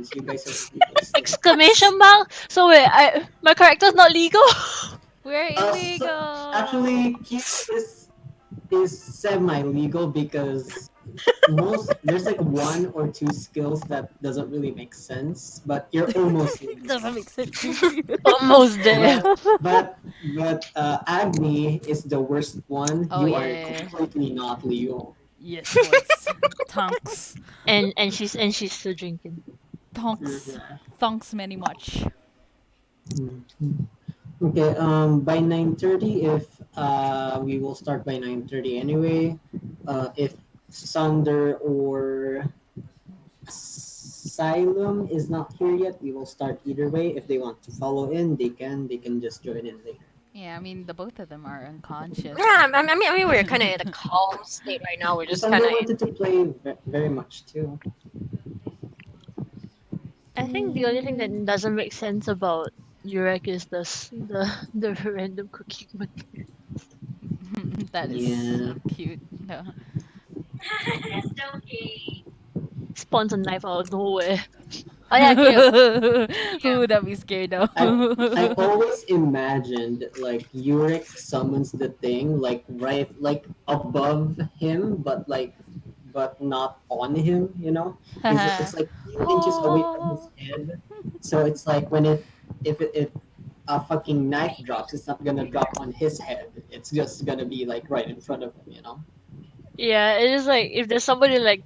since you guys are legals. Exclamation mark. So wait, my character's not legal. We're illegal. So, actually, Q is semi-legal because there's like one or two skills that doesn't really make sense, but you're almost legal. Doesn't make sense. Almost there. But Agni is the worst one. Oh, You yeah, are yeah. completely not legal. Yes, boys. Tonks. And she's still drinking. Tonks. Thonks many much. Okay, by 9:30, if we will start by 9:30 anyway. If Sunder or Asylum is not here yet, we will start either way. If they want to follow in, they can. They can just join in later. Yeah, I mean, the both of them are unconscious. Yeah, I mean, we're kind of in a calm state right now. We're just Sunder kind of. wanted to play very much too. I think the only thing that doesn't make sense about Jurrek is the random cooking material. That is Yeah. cute. No. Spawns a knife out of nowhere. Oh yeah, cute. Who would that be scared of? I always imagined like Jurrek summons the thing like right like above him, but not on him. You know, it's like few inches away from his head. So it's like if a fucking knife drops, it's not gonna drop on his head. It's just gonna be like right in front of him. You know. Yeah, it is like if there's somebody like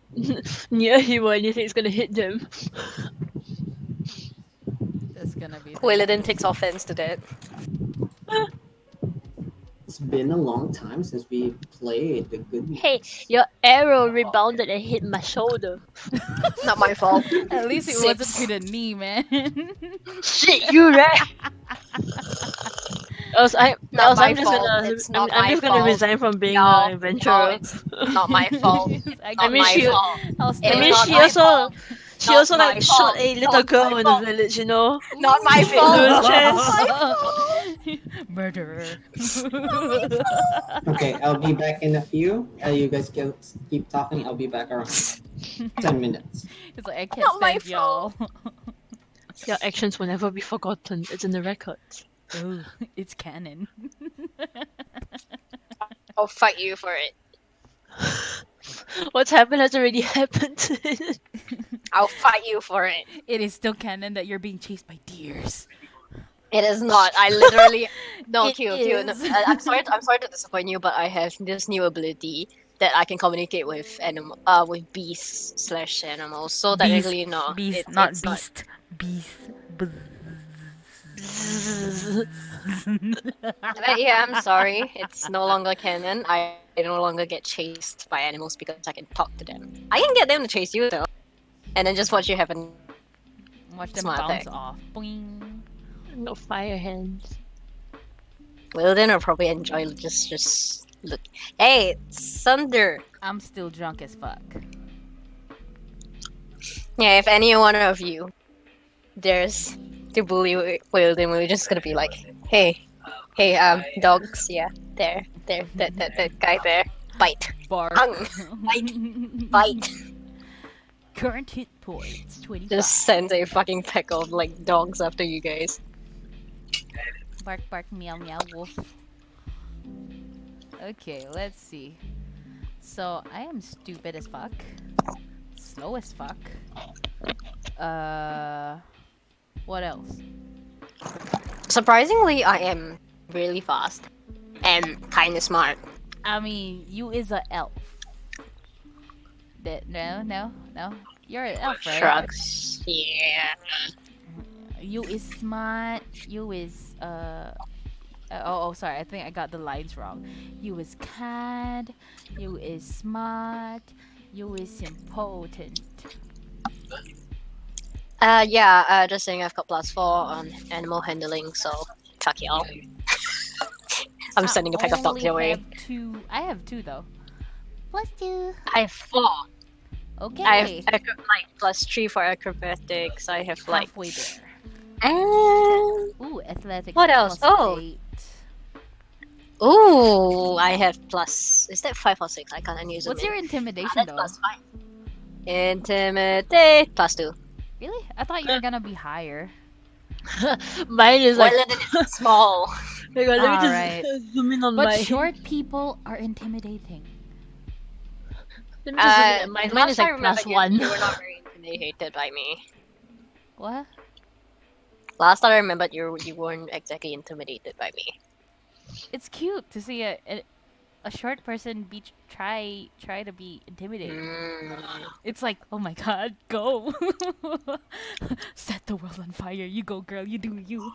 near him or anything, it's gonna hit them. That's gonna be. Wayladine takes offense to that. It's been a long time since we played the good. Hey, your arrow rebounded and hit my shoulder. Not my fault. At least it wasn't to the knee, man. Shit, you right. I'm just fault. gonna It's not I'm my just gonna fault. resign from being No, an no, adventurer. it's not my fault. I Not mean, my she- fault. I'll I stay. mean, not she my also fault. she Not also like my shot fault. a little Not girl my in the fault. village, you know. Not my She fault. was Murderer. Okay, I'll be back in a few. You guys keep talking. I'll be back around 10 minutes. It's like I can't Not my stand y'all. Your actions will never be forgotten. It's in the records. Ooh, it's canon. I'll fight you for it. What's happened has already happened. I'll fight you for it. It is still canon that you're being chased by deers. It is not. I literally no, It Q. No, is. I'm sorry to disappoint you, but I have this new ability that I can communicate with with beasts / animals. So technically, no, Beast, it's not it's beast. Beast. But yeah, I'm sorry. It's no longer canon. I no longer get chased by animals because I can talk to them. I can get them to chase you though, and then just watch you happen. Watch them Smart bounce thing. off. Boing. No fire hands. Wayladine will probably enjoy just look. Hey, Sunder. I'm still drunk as fuck. Yeah, if any one of you dares to bully Wayladine, we're just gonna be like, hey, dogs, yeah, that guy there, bite, Bark. bite. Current hit points 25. Just send a fucking pack of like dogs after you guys. Bark, bark, meow, meow, wolf. Okay, let's see. So, I am stupid as fuck. Slow as fuck. What else? Surprisingly, I am really fast and kinda smart. I mean, you is a elf. No. You're an elf, right? Shrugs. Yeah. You is smart. You is sorry. I think I got the lines wrong. You is kind. You is smart. You is important. Just saying I've got +4 on animal handling, so fuck y'all. I'm sending a pack of dogs your way. I have 2 though. +2. I have 4. Okay. I have +3 for acrobatics. I have like halfway there. and Ooh, athletics. What else? Oh. +8. ooh, I have plus. Is that 5 or 6? I can't use them. What's your intimidation That's though? +5. Intimidate +2. Really? I thought you were gonna be higher. Mine is like. Wayladine is small. Hang on, let me just Alright. zoom in on But my. short people are intimidating. Let me just zoom in on mine. Mine Last is time I like remember plus one. you were not very intimidated by me. What? Last time I remembered you weren't exactly intimidated by me. It's cute to see a short person try to be intimidating. Mm. It's like, oh my god, go! Set the world on fire. You go, girl. You do you.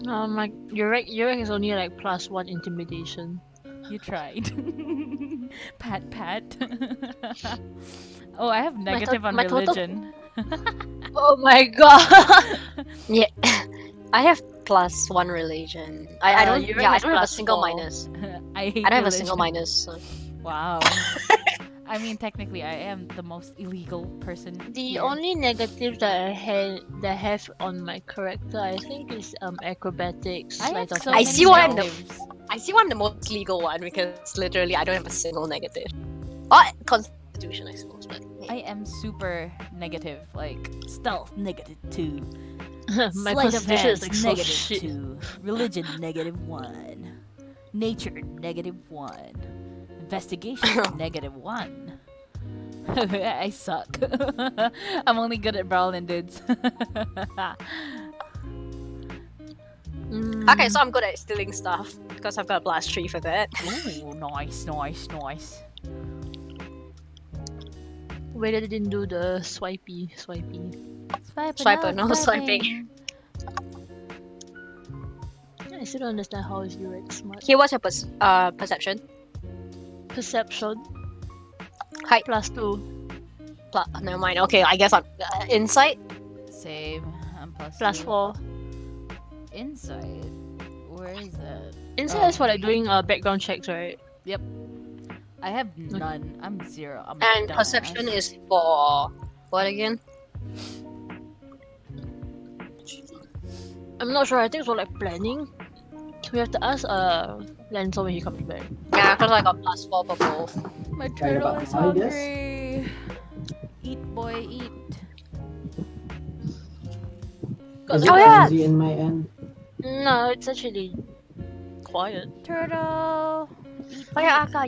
My Jurrek is only like plus one intimidation. You tried. Pat, pat. Oh, I have negative on my total- religion. Oh my god! Yeah, I have +1 religion. I don't. Jurrek Yeah, I is don't have a +4. single minus. I hate I don't have a religion. single minus. So. Wow. I mean, technically, I am the most illegal person. The here. only negative that I have on my character, I think, is acrobatics. I have sleight of so hand. I many see why I'm the- negatives. I see why I'm the most legal one because literally I don't have a single negative. Oh, Constitution, I suppose. But I am super negative, like stealth -2, My sleight of constitution is hand like so shit. -2, religion -1, nature -1, investigation -1. I suck. I'm only good at brawling dudes. okay, so I'm good at stealing stuff because I've got a blast tree for that. Ooh, nice, nice, nice. Wait, I didn't do the swipey. Swiper, no swiping. I still don't understand how is Jurrek smart. Here, what's your perception? Perception Height. +2. Never mind. Okay, I guess I'm insight. Same. I'm plus +4. Inside. Where is that? Inside is for like doing background checks, right? I have none. I'm 0. I'm And dumbass. perception is for what again? I'm not sure. I think it's for like planning. We have to ask Lancer when he comes back. Yeah, because I got +4 for both. My Right turtle about is now, I guess. hungry. Eat, boy, eat. Is it Oh, yeah. noisy in my end? No, it's actually quiet. Turtle. Oh yeah, Aka,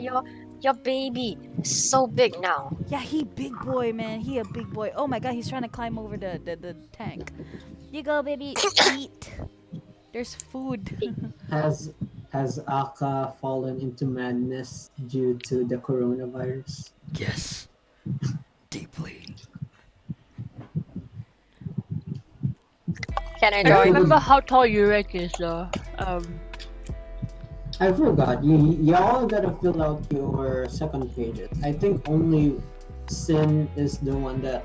your baby is so big now. Yeah, he big boy, man. He a big boy. Oh my god, he's trying to climb over the tank. You go, baby. Eat. There's food. Has Aka fallen into madness due to the coronavirus? Yes. Deeply. Can I I don't join? remember how tall Jurrek is though. I forgot. Y'all gotta fill out your second pages. I think only Sin is the one that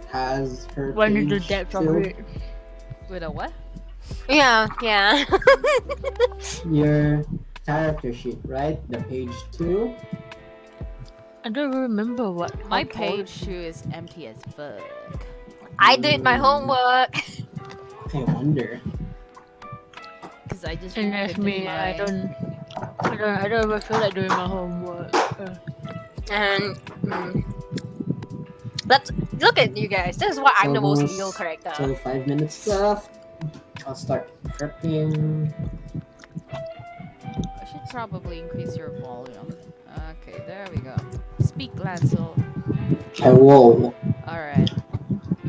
has her When page you do depth of filled. it. With a what? Yeah. Your character sheet, right? The page 2. I don't remember what. My how tall- page 2 is empty as fuck. I did my homework. I wonder. Cause I just And that's written me. I don't ever feel like doing my homework. And let's look at you guys. This is why I'm the most Almost- legal character. So 5 minutes left. I'll start prepping. I should probably increase your volume. Okay, there we go. Speak, Lancel. Whoa. Alright.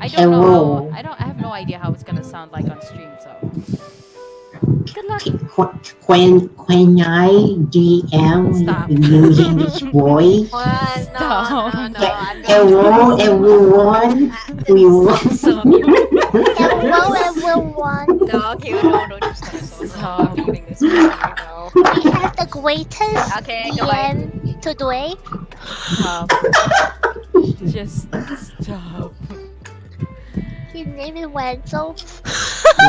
I don't know Hello. how, I have no idea how it's gonna sound like on stream, so. Good luck. When I DM Stop. using this voice. What? No, Stop. I'm not. Hello everyone. We want Some of you. Hello everyone. No, okay, no, just stop. Stop. I'm leaving this right now. We have the greatest Okay, goodbye. DM today. Stop. Just stop. His name is Wenzel.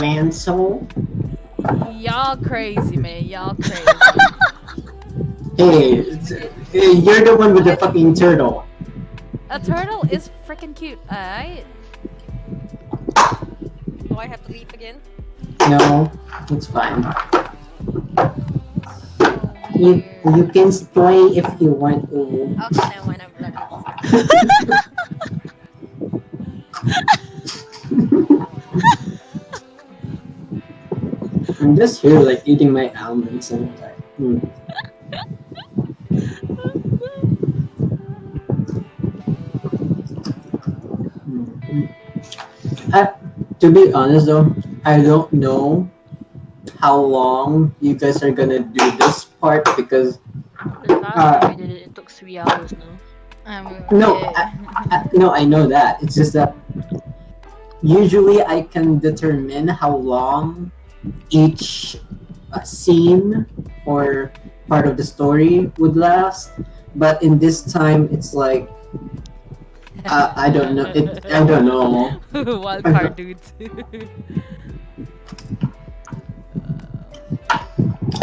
Lancel. Y'all crazy, man. Y'all crazy. Hey, you're the one with the fucking turtle. A turtle is freaking cute. Alright. Do I have to leave again? No, it's fine. You can stay if you want to. Okay, then when I'm done. I'm just here like eating my almonds and like. Mm. I, to be honest though, I don't know how long you guys are gonna do this part because The last time we did it, it took 3 hours now. no, Yeah. no, I know that. It's just that usually I can determine how long each scene or part of the story would last, but in this time it's like I don't know. I don't know. Wild card dudes.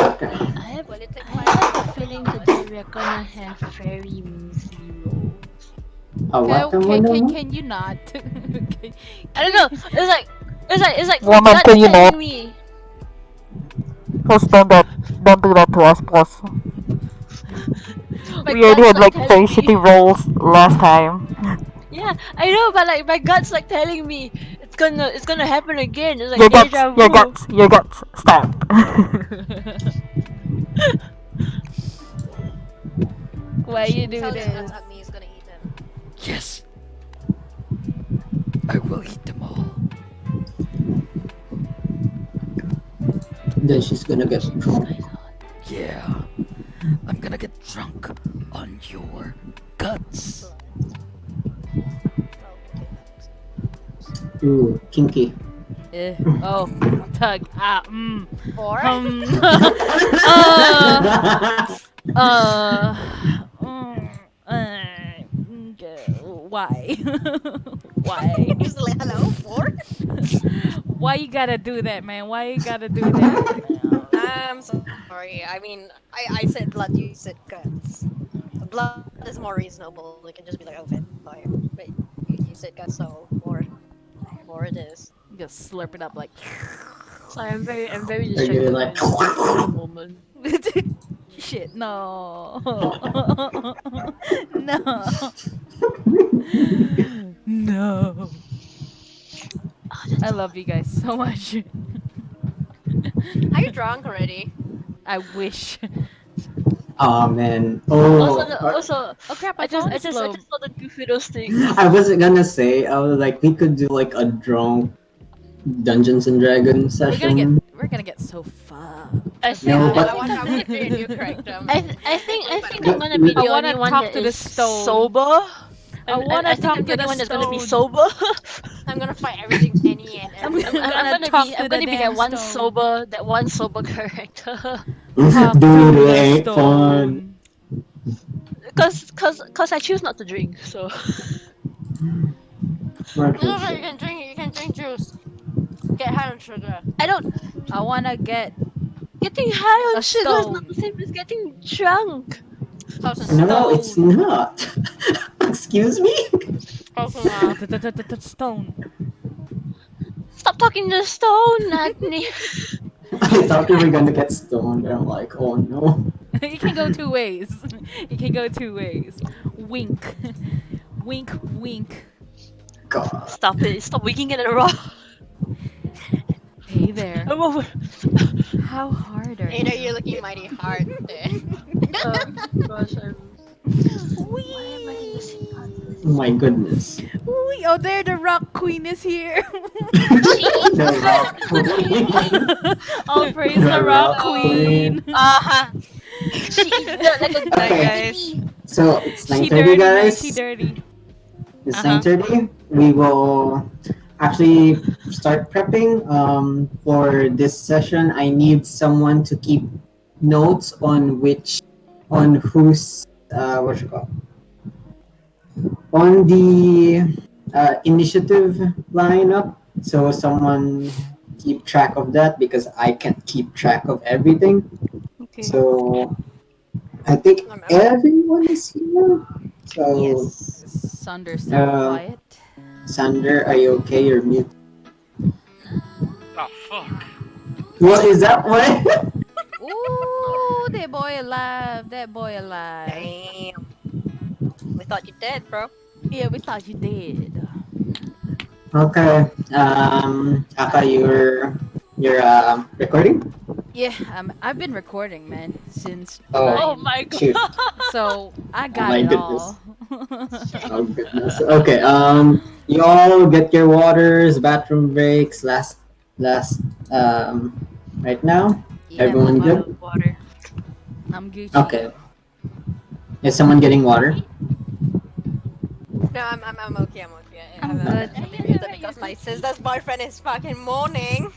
Okay. Will it take I have a feeling today we're gonna have very easy rolls. What the Can you not? Okay. I don't know. It's like my Woman, gut can is you telling not? me. Please don't do that to us, boss. My We already gut's had like like very telling me. shitty rolls last time. Yeah, I know, but like my gut's like telling me it's gonna happen again. It's Your like guts, deja your vu. guts, your guts. Stop. Why you do tell his this? guts Agni is gonna eat him? Yes. I will eat them all. Then she's gonna get drunk. Yeah. I'm gonna get drunk on your guts. Ooh, kinky. Oh, tug. Or Why? Why? he's like, hello, or? Why you gotta do that, man? Why you gotta do that? I'm sorry. I mean, I said blood, you said guts. Blood is more reasonable. It can just be like, oh, vampire. But you said guts, so more it is. Just slurp it up like. Sorry, I'm very Are you distracted like? at the moment. Shit, no. No. No. I love you guys so much. Are you drunk already? I wish. Oh man. Also, Oh crap, I I just found I a just I slope. just saw the goofy those things. I wasn't gonna say. I was like, we could do like a drunk Dungeons and Dragons session. We're gonna get so fucked. I think No, I but- I think want I'm to gonna, create a new character. I think I'm gonna be I the wanna only one talk that to the is stone. sober. I wanna think talk I'm to the only the one that's gonna be stone. sober. I'm gonna fight everything, any and I'm everything. I'm gonna be that one sober character. Talk Dude, to it the ain't fun. stone. Cause I choose not to drink. So No, you can drink juice. Get high on sugar. I don't. I wanna get Getting high on a sugar is not the stone. same as getting drunk. Close enough. No, it's Stone. not. Excuse me? Close enough. Stone. Stop talking to the stone, Agni. I thought we were gonna get stoned. And I'm like, oh no. It can go two ways. It can go two ways. Wink. Wink, wink. God. Stop it! Stop winking at the rock. Hey there. I'm over. How hard are Hey there, you? you're looking mighty hard there. Gosh, why am I in the same country? Oh my goodness. Wee, oh, there, the rock queen is here. The rock queen. I'll praise The the rock rock queen. She eats like a guy, Okay. guys. So it's She 9:30, dirty, man. guys. She dirty. It's Uh-huh. 9:30. We will actually start prepping for this session. I need someone to keep notes on whose what you call on the initiative lineup. So someone keep track of that because I can't keep track of everything. Okay. So I think everyone is here. So Yes. Sunder so quiet. Sander, are you okay? You're mute. Oh fuck. What is that one? Ooh, that boy alive. That boy alive. Damn. We thought you dead, bro. Yeah, we thought you did. Okay. Aka, you're recording? Yeah, I've been recording, man, since Oh, Oh 9. my god. shoot. So I Oh got my it goodness. all. Oh goodness. Okay. You all get your waters, bathroom breaks. Last. Right now. I Yeah, have a Everyone bottle of good? water. I'm Gucci. Okay. Is someone getting water? No, I'm okay. I'm okay. I'm I'm good. actually muted because my sister's boyfriend is fucking mourning.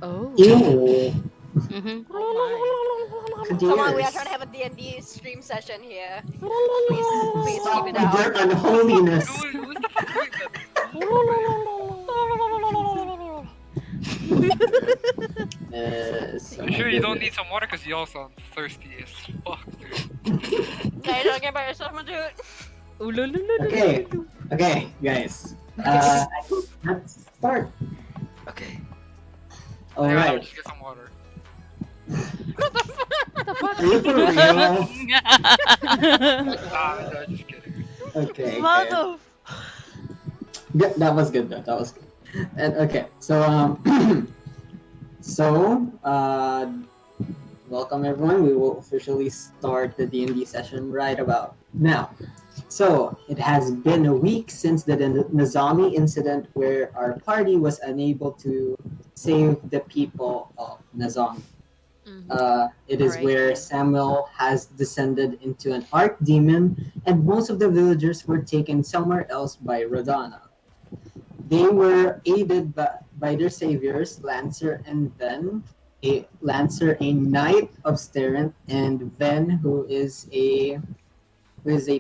Oh. Ew. Mm-hmm. Oh my. Come on, we are trying Dears. to have a D&D stream session here. Please keep Stop it with out. your unholiness. Who's the fuck doing that? So You my sure you don't goodness. need some water? Cause y'all sound thirsty as fuck, dude. Guys, talking about yourself, my dude. Okay. Okay, guys. Let's start. Okay. All Hang on, let me right. just get some water. What the fuck? Are you for real? Nah, just kidding. Okay. Okay. Mother. Good. That was good. Though. That was good. And okay. So so welcome everyone. We will officially start the D&D session right about now. So it has been a week since the Nizami incident where our party was unable to save the people of Nizami. It is R.I.P. where Samuel has descended into an archdemon, and most of the villagers were taken somewhere else by Rodana. They were aided by their saviors, Lancer and Ven. A knight of Sterent, and Ven, who is a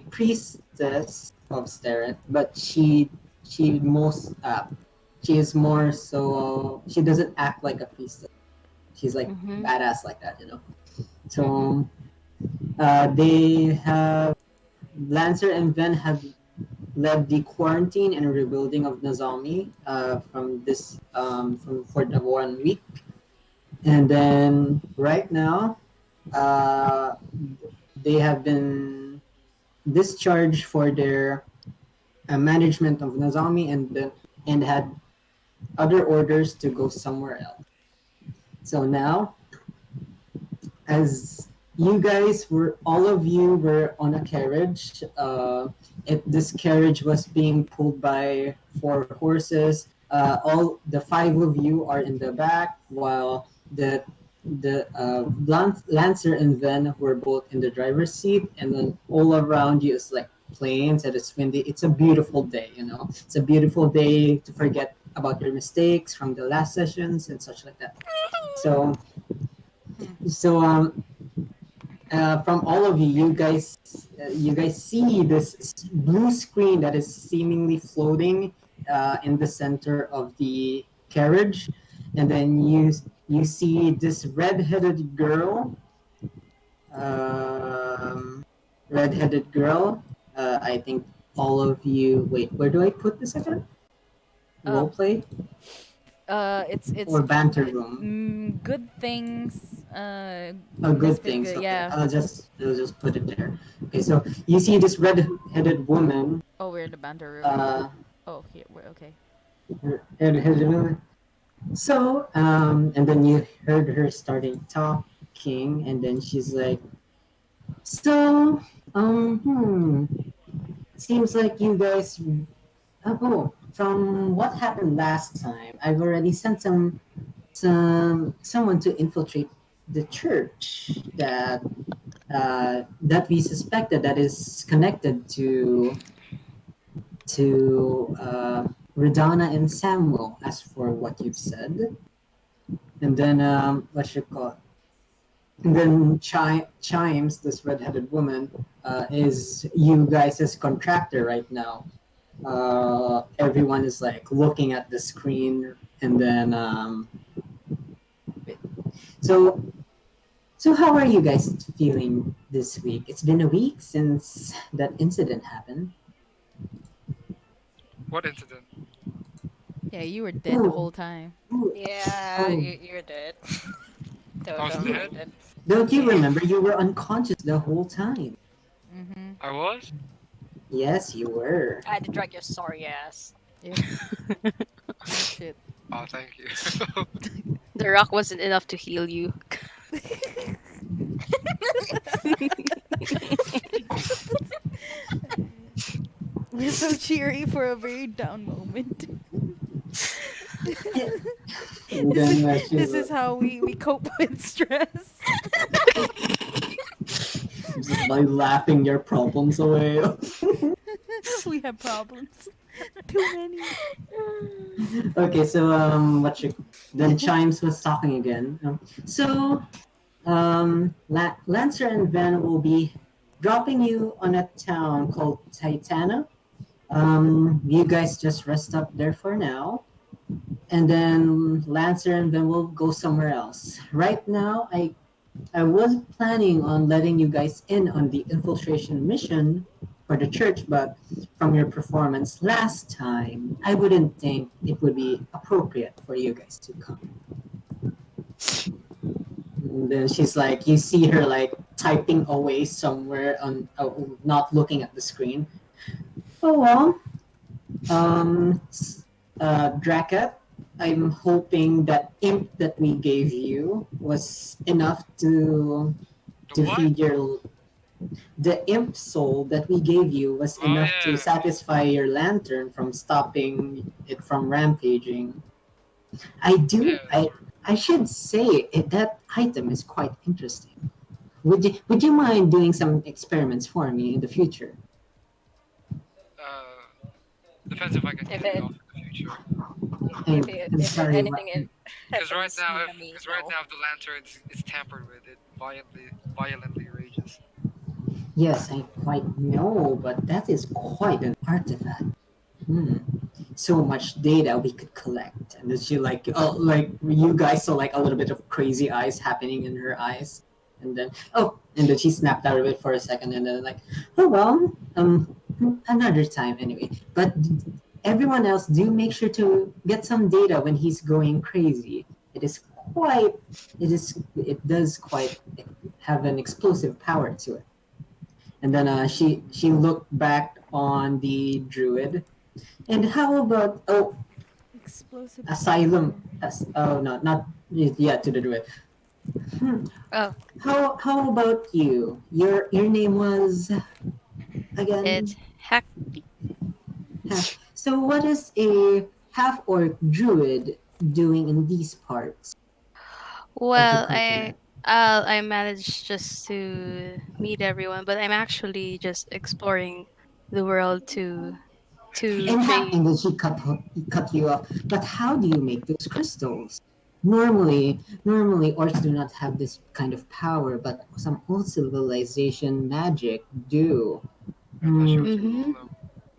priestess of Sterent, but she is more so she doesn't act like a priestess. She's like Mm-hmm. badass like that, you know. Mm-hmm. So they have Lancer and Ven have led the quarantine and rebuilding of Nazami from for the 1 week, and then right now uh, they have been discharged for their management of Nazami and had other orders to go somewhere else. So now as you guys were all of you were on a carriage this carriage was being pulled by 4 horses. All the 5 of you are in the back while the Lancer and Ven were both in the driver's seat, and then all around you is like plains and it's windy. It's a beautiful day, you know. It's a beautiful day to forget about your mistakes from the last sessions and such like that. So from all of you, you guys see this blue screen that is seemingly floating in the center of the carriage, and then you see this red-headed girl. Um, red-headed girl. I think all of you. Wait, where do I put this again? Uh, Roleplay it's or banter room? good things. Oh, good Misfit things. good. Okay, Yeah. I'll just put it there. Okay, so you see this red-headed woman. Oh, we're in the banter room. Uh, Oh, here. We're okay. red-headed woman. So, and then you heard her starting talking, and then she's like, "So, seems like you guys. Oh, from what happened last time, I've already sent someone to infiltrate the church that we suspected that is connected to Radana and Samuel, as for what you've said. And then what you call it? And then Chimes, this redheaded woman, is you guys' contractor right now. Everyone is like looking at the screen, and then so so how are you guys feeling this week? It's been a week since that incident happened. What incident? Yeah, you were dead the Oh, whole time. Yeah, oh, you're dead. I was Totally dead. dead. don't you Yeah. remember you were unconscious the whole time? Mhm. I was. Yes, you were. I had to drag your sorry ass. Yeah. Oh shit. Oh, thank you. The rock wasn't enough to heal you. We're so cheery for a very down moment. And this is then this is how we cope with stress. just by laughing your problems away. We have problems. Too many. Okay, so then Chimes was talking again. Lancer and Van will be dropping you on a town called TITANNA. You guys just rest up there for now, and then Lancer and Van will go somewhere else. Right now, I was planning on letting you guys in on the infiltration mission for the church, but from your performance last time, I wouldn't think it would be appropriate for you guys to come. And then she's like, you see her like typing away somewhere on, not looking at the screen. Oh well, Drakath, I'm hoping that imp that we gave you was enough to The what? feed your. The imp soul that we gave you was Oh, enough to yeah. satisfy your lantern from stopping it from rampaging. I do. Yeah. I should say that item is quite interesting. Would you mind doing some experiments for me in the future? Depends if I can If get it it, off in the future. I'm if sorry. What? anything, it Because right happens, now, you if know me. because right now, if the lantern is tampered with, it violently rages. Yes, I quite know, but that is quite an artifact. Hmm. So much data we could collect, and then she like you guys saw like a little bit of crazy eyes happening in her eyes, and then she snapped out of it for a second, and then like, oh well, another time anyway. But everyone else, do make sure to get some data when he's going crazy. It is quite, it does quite have an explosive power to it. And then she looked back on the druid. And how about Explosive asylum? power. Oh no, not yeah, to the druid. Hmm. Oh, How about you? Your name was again. it's Hak. So what is a half orc druid doing in these parts of the Well, continent? I managed just to meet everyone, but I'm actually just exploring the world to And trade. then she cut you off. But how do you make those crystals? Normally orcs do not have this kind of power, but some old civilization magic do. I thought she Hmm. was a Hmm. golem.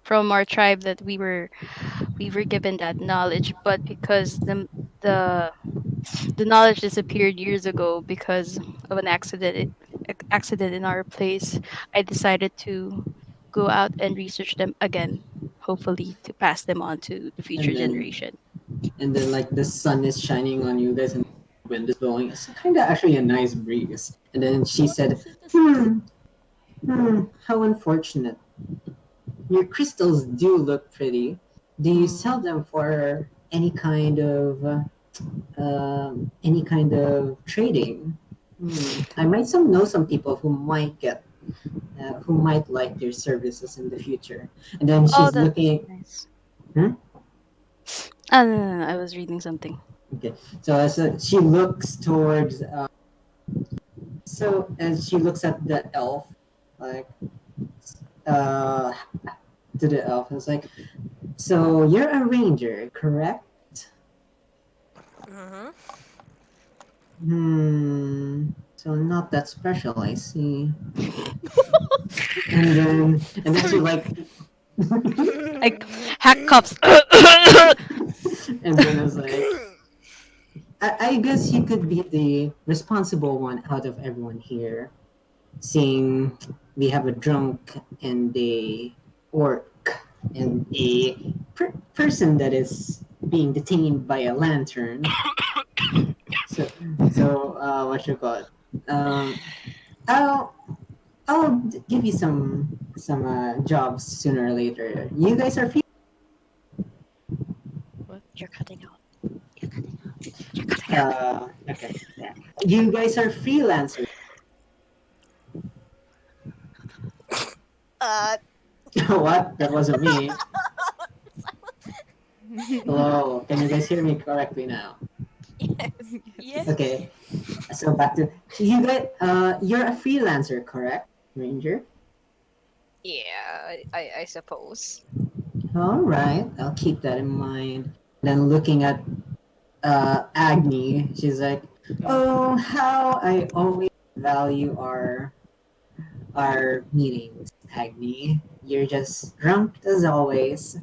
From our tribe that we were given that knowledge, but because the the knowledge disappeared years ago because of an accident in our place, I decided to go out and research them again, hopefully to pass them on to the And future then generation. like the sun is shining on you guys and the wind is blowing. It's kind of actually a nice breeze. And then she What said, photosynthesis? "Hmm, how unfortunate. Your crystals do look pretty. Do you sell them for any kind of trading? I might know some people who might like your services in the future." And then Oh, she's that's looking. nice. Hmm? No, I was reading something. Okay, so she looks towards. So as she looks at the elf, like uh, to the elf, it's like, so you're a ranger, correct? Mm-hmm. So not that special, I see. And then she Sorry. like, Like hack cups. and then it's like, I guess you could be the responsible one out of everyone here, seeing we have a drunk and a orc and a person that is being detained by a lantern. So, what you call it? Um, I'll give you some jobs sooner or later. You guys are free. You're cutting out. Okay. Yeah. You guys are freelancers. Uh, What? That wasn't me. Hello. Can you guys hear me correctly now? yes. Yes. Okay. So back to you guys. You're a freelancer, correct, Ranger? Yeah, I suppose. All right. I'll keep that in mind. Then looking at Agni, she's like, "Oh, how I always value our meetings, Agni. You're just drunk as always."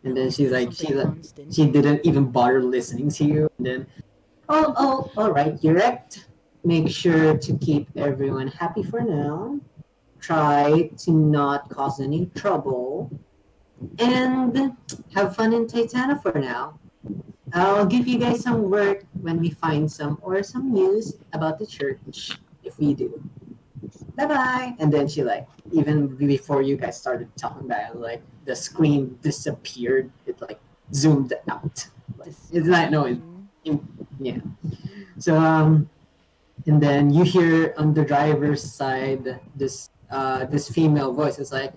And then she's like, Something constant. she didn't even bother listening to you. And then, all right, Jurrek. Make sure to keep everyone happy for now. Try to not cause any trouble, and have fun in TITANNA for now. I'll give you guys some work when we find some news about the church if we do. Bye bye. And then she like even before you guys started talking about it, like the screen disappeared. It like zoomed out. Like The it's not no screen. yeah. So and then you hear on the driver's side this female voice is like,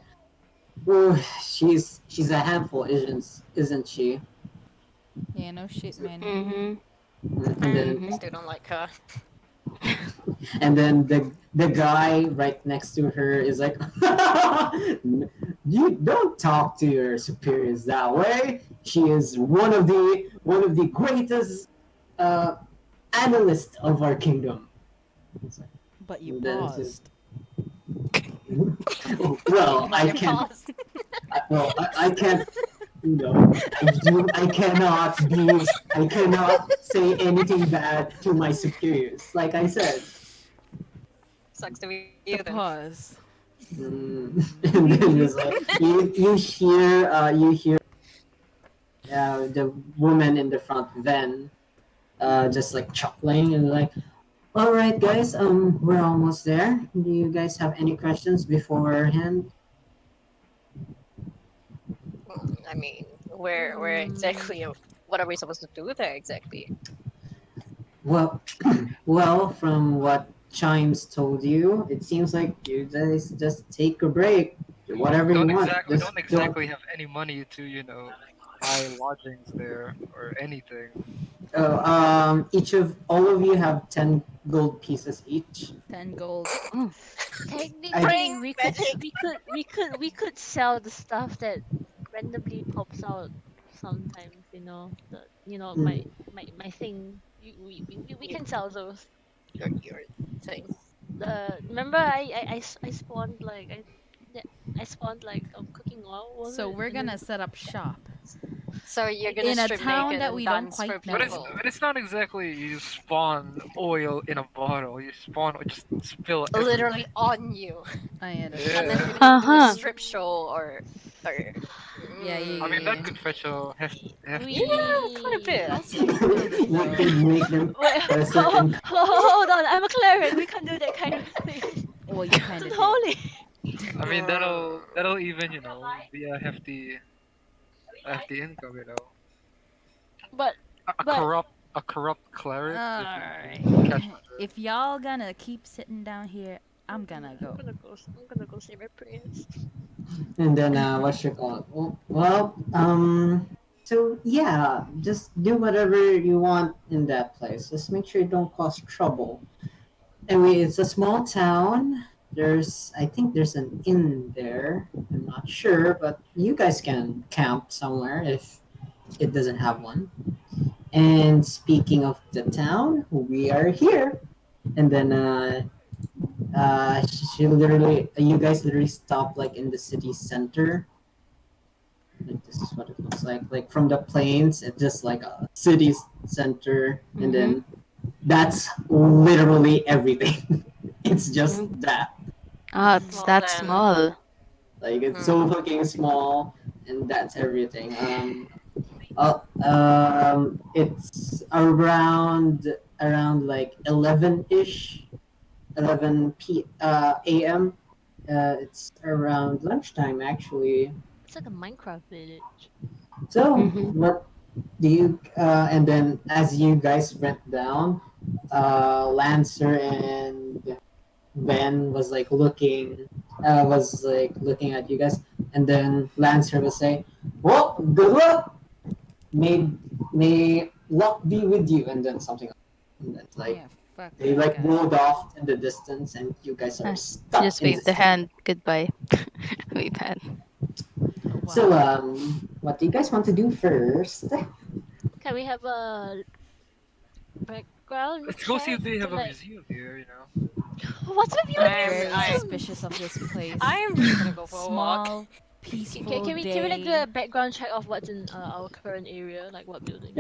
oh, she's a handful, isn't she? Yeah, no shit, man. Mm-hmm. And then Still don't like her. and then the guy right next to her is like, you don't talk to your superiors that way. She is one of the greatest uh, analysts of our kingdom. It's like, But you and then it's just- paused. well, I You can't. paused. I can't. I cannot say anything bad to my superiors. Like I said. Sucks to be you The then. pause. And then it's like you hear the woman in the front van just like chuckling and like, all right guys, we're almost there. Do you guys have any questions beforehand? I mean, where exactly? What are we supposed to do there exactly? Well, well, from what Chimes told you, it seems like you guys just take a break, do whatever you want. We Just don't exactly have any money to buy lodgings there or anything. each of all of you have 10 gold pieces each. 10 gold. Technically, Bring we could magic. we could sell the stuff that randomly pops out sometimes. Mm. My thing. We can sell those. Your thing. Remember I spawned like yeah, I spawned like cooking oil. Was So it? we're And gonna then set up shop So you're gonna in a strip town naked that and we don't dance for quite But know. it's not exactly you spawn oil in a bottle. You spawn or just spill everywhere. literally on you, I and understand. then Yeah. you're gonna do a Uh-huh. strip show or Yeah, I mean that yeah. could fetch a hefty. yeah, quite a bit. That's a little bit You low. could make them wait, a certain. hold on. I'm a cleric. We can't do that kind of thing. Well, you It's kind of do. unholy. I mean that'll even be a hefty income. But A but corrupt cleric if you catch Alright. my drift. If y'all gonna keep sitting down here, I'm gonna go. I'm gonna go say my prayers. And then what's your call? So yeah, just do whatever you want in that place. Just make sure you don't cause trouble. Anyway, it's a small town. I think there's an inn there. I'm not sure, but you guys can camp somewhere if it doesn't have one. And speaking of the town, we are here. And then you guys literally stop like in the city center. Like this is what it looks like. Like from the plains, it's just like a city center, and Mm-hmm. then that's literally everything. It's just that. Ah, it's Well that then, small. Like it's so fucking small, and that's everything. It's around like 11-ish, 11 a.m. It's around lunchtime actually. It's like a Minecraft village. So Mm-hmm. what do you? And then as you guys went down, Lancer and Ben was like looking at you guys, and then Lancer was saying, "Well, good luck. May may luck be with you." And then something, and then like Yeah, fuck they that like guy. rolled off in the distance, and you guys are stuck Just in wave this the tunnel. hand goodbye. Wave hand. So Wow. what do you guys want to do first? Can we have a background Let's go see check if they to have a like museum here. what's with you I'm and I'm very I'm museum? suspicious of this place. I'm just gonna go for a walk. Small, Can, peaceful can we can we like do day. a background check of what's in our current area, like what buildings?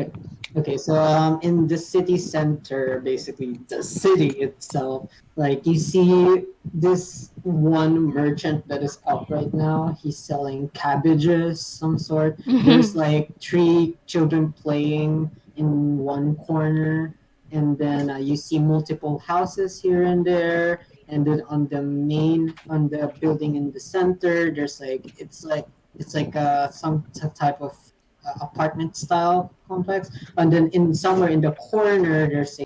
Okay, so in the city center, basically the city itself, like you see this one merchant that is up right now. He's selling cabbages, some sort. There's like three children playing in one corner, and then you see multiple houses here and there. And then on the building in the center, there's like it's like some type of apartment style complex, and then in somewhere in the corner there's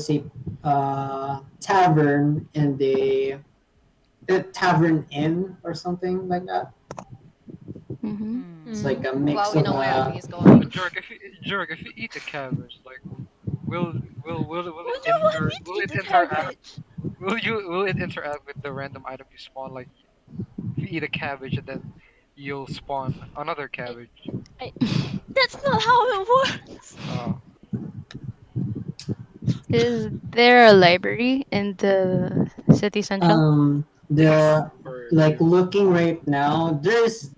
a tavern and a tavern inn or something like that. Mm-hmm. It's Hmm. like Mm. a Well, mix we of know where he's going. Jurrek, if you eat the cabbage, like, will will Would it you want inter me to will eat it the interact cabbage? will it interact with the random item you spawn? Like, if you eat a cabbage and then you'll spawn another I, cabbage. I that's not how it works. Uh, Is there a library in the city central? yes, The or like there's looking right now, there is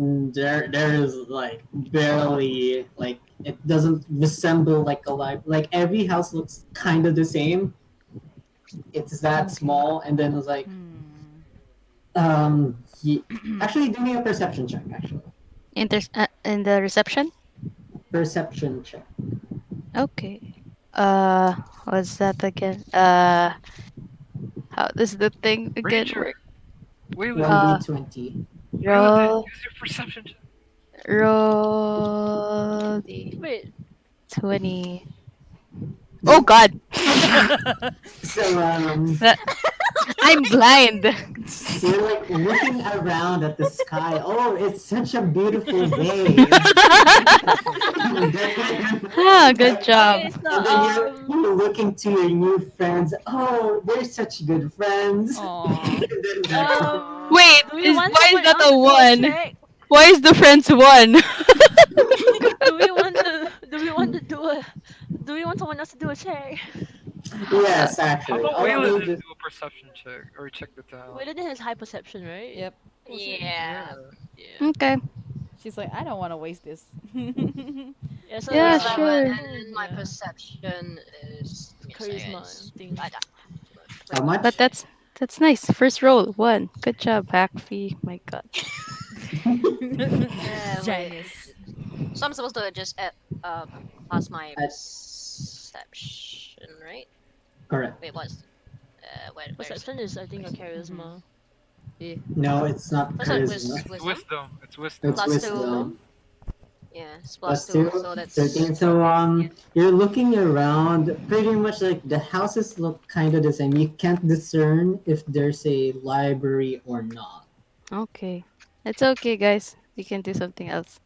like barely like it doesn't resemble like a life. Like every house looks kind of the same. It's that Okay. small, and then it's like Hmm. ye- actually do me a perception check. Actually, In the reception? perception check. Okay. What's that again? How does the thing again Ranger. work? One Wayladine, d Uh, 20. Wayladine, roll, use your perception. roll the Wait, 20. Oh God, So that I'm blind. so you're like looking around at the sky. Oh, it's such a beautiful day. And then, Ah, good job. okay, so and then you're looking to your new friends. Oh, they're such good friends. Aw. And then that's um Wait, do we is want why is someone that else a to do a one? check? Why is the friends one? Do we want someone else to do a check? yes, How actually. about All of you Wayladine just do a perception check or check the town? Wayladine has high perception, right? Yep. Was it? Yeah. Yeah. Yeah. Okay. She's like, I don't want to waste this. Yeah, so Yeah, it's sure. And my yeah, perception is, give me a second, charisma thing. how But much? that's nice. First roll, one. Good job, Hak Phi. My God. Wait. Genius. So I'm supposed to just pass my Uh, perception, right? correct. Wait, what's where's Perception is, I think, a Mm-hmm. charisma. Yeah. No, it's not what's that? charisma. Wisdom? It's wisdom. It's Plus two. wisdom. Yeah, it's Plus plus two, two, so that's 13. So you're looking around, pretty much like the houses look kind of the same. You can't discern if there's a library or not. Okay. It's okay, guys. We can do something else.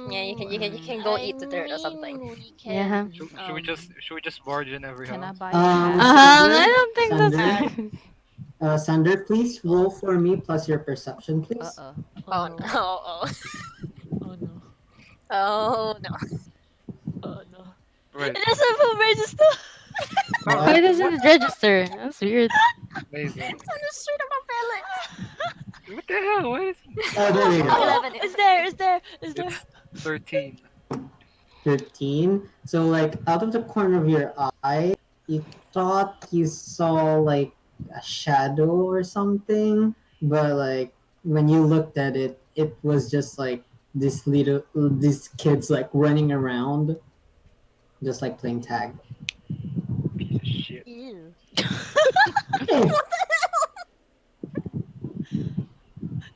yeah. You Mm. can go I eat the dirt or something. mean, we Yeah. can. Should we just barge in every Can I house? buy a hat? I Sander, don't think Sander, that's. Sander, please roll for me plus your perception, please. Uh-oh. Oh Oh no! no! Oh Oh no! oh no! Oh no! Wait. It doesn't full register. Oh, Why What? doesn't it register? That's weird. amazing. It's on the street of my What the hell? Why is Oh, there you village. go. 11. It's there! It's there! It's there! it's 13? 13. So, like, out of the corner of your eye, you thought you saw, like, a shadow or something, but, like, when you looked at it, it was just, like, these kids, like, running around, just, like, playing tag. Piece of shit. Ew. Hey,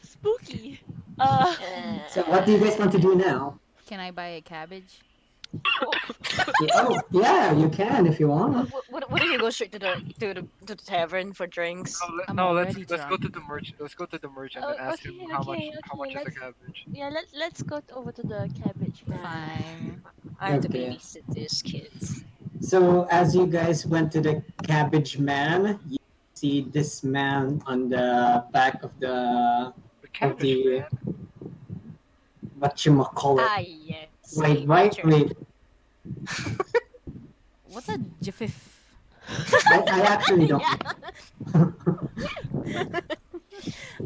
Spooky. so what do you guys want to do now? Can I buy a cabbage? Yeah, oh, yeah, you can if you want. What if you go straight to the tavern for drinks? I'm No, already let's go drunk. to the merchant. Let's go to the merchant Oh, and ask him okay, okay, how okay. much is a cabbage. Let's go over to the cabbage man. Fine. I have to Okay. babysit these kids. So as you guys went to the cabbage man, you see this man on the back of The of cabbage the man. whatchamacallit. Ah, yes. Wait, A right? butcher. Wait. What's a jiffif? I actually don't.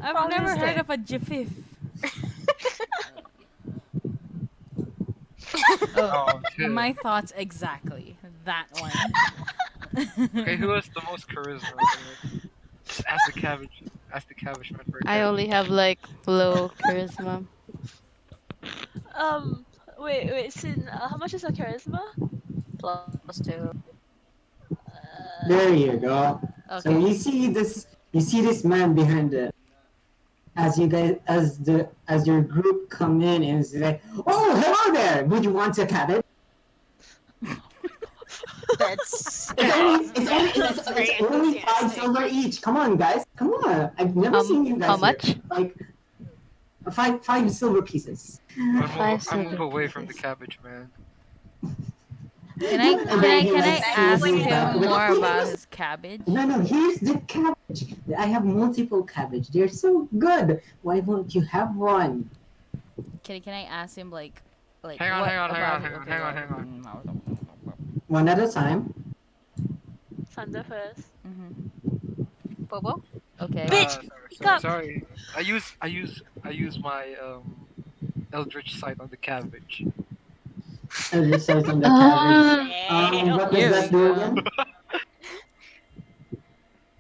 I've never heard of a jiffif. Oh shit. My thoughts exactly. That one. Okay, who has the most charisma? Just ask the cabbage. Ask the cabbage man for a I cabbage. only have like low charisma. Um, wait, Sin, how much is your charisma? +2. There you go. So Okay. you see this man behind the as you guys as your group come in and it's like, oh hello there, would you want a cabbage? That's It's only 5 silver each. Come on guys, come on. I've never seen you guys How here. much? Like five silver pieces. I move away from the cabbage man. Can I ask him more about his cabbage? No, here's the cabbage. I have multiple cabbage. They're so good. Why won't you have one? Can I ask him like Hang on, what hang on, about hang it? on, Okay, hang on, well, hang on. One at a time. Thunder first. Bobo? Okay. Bitch! Sorry. I use my eldritch sight on the cabbage. And it says on the cabbage. What does Here that we do go. again?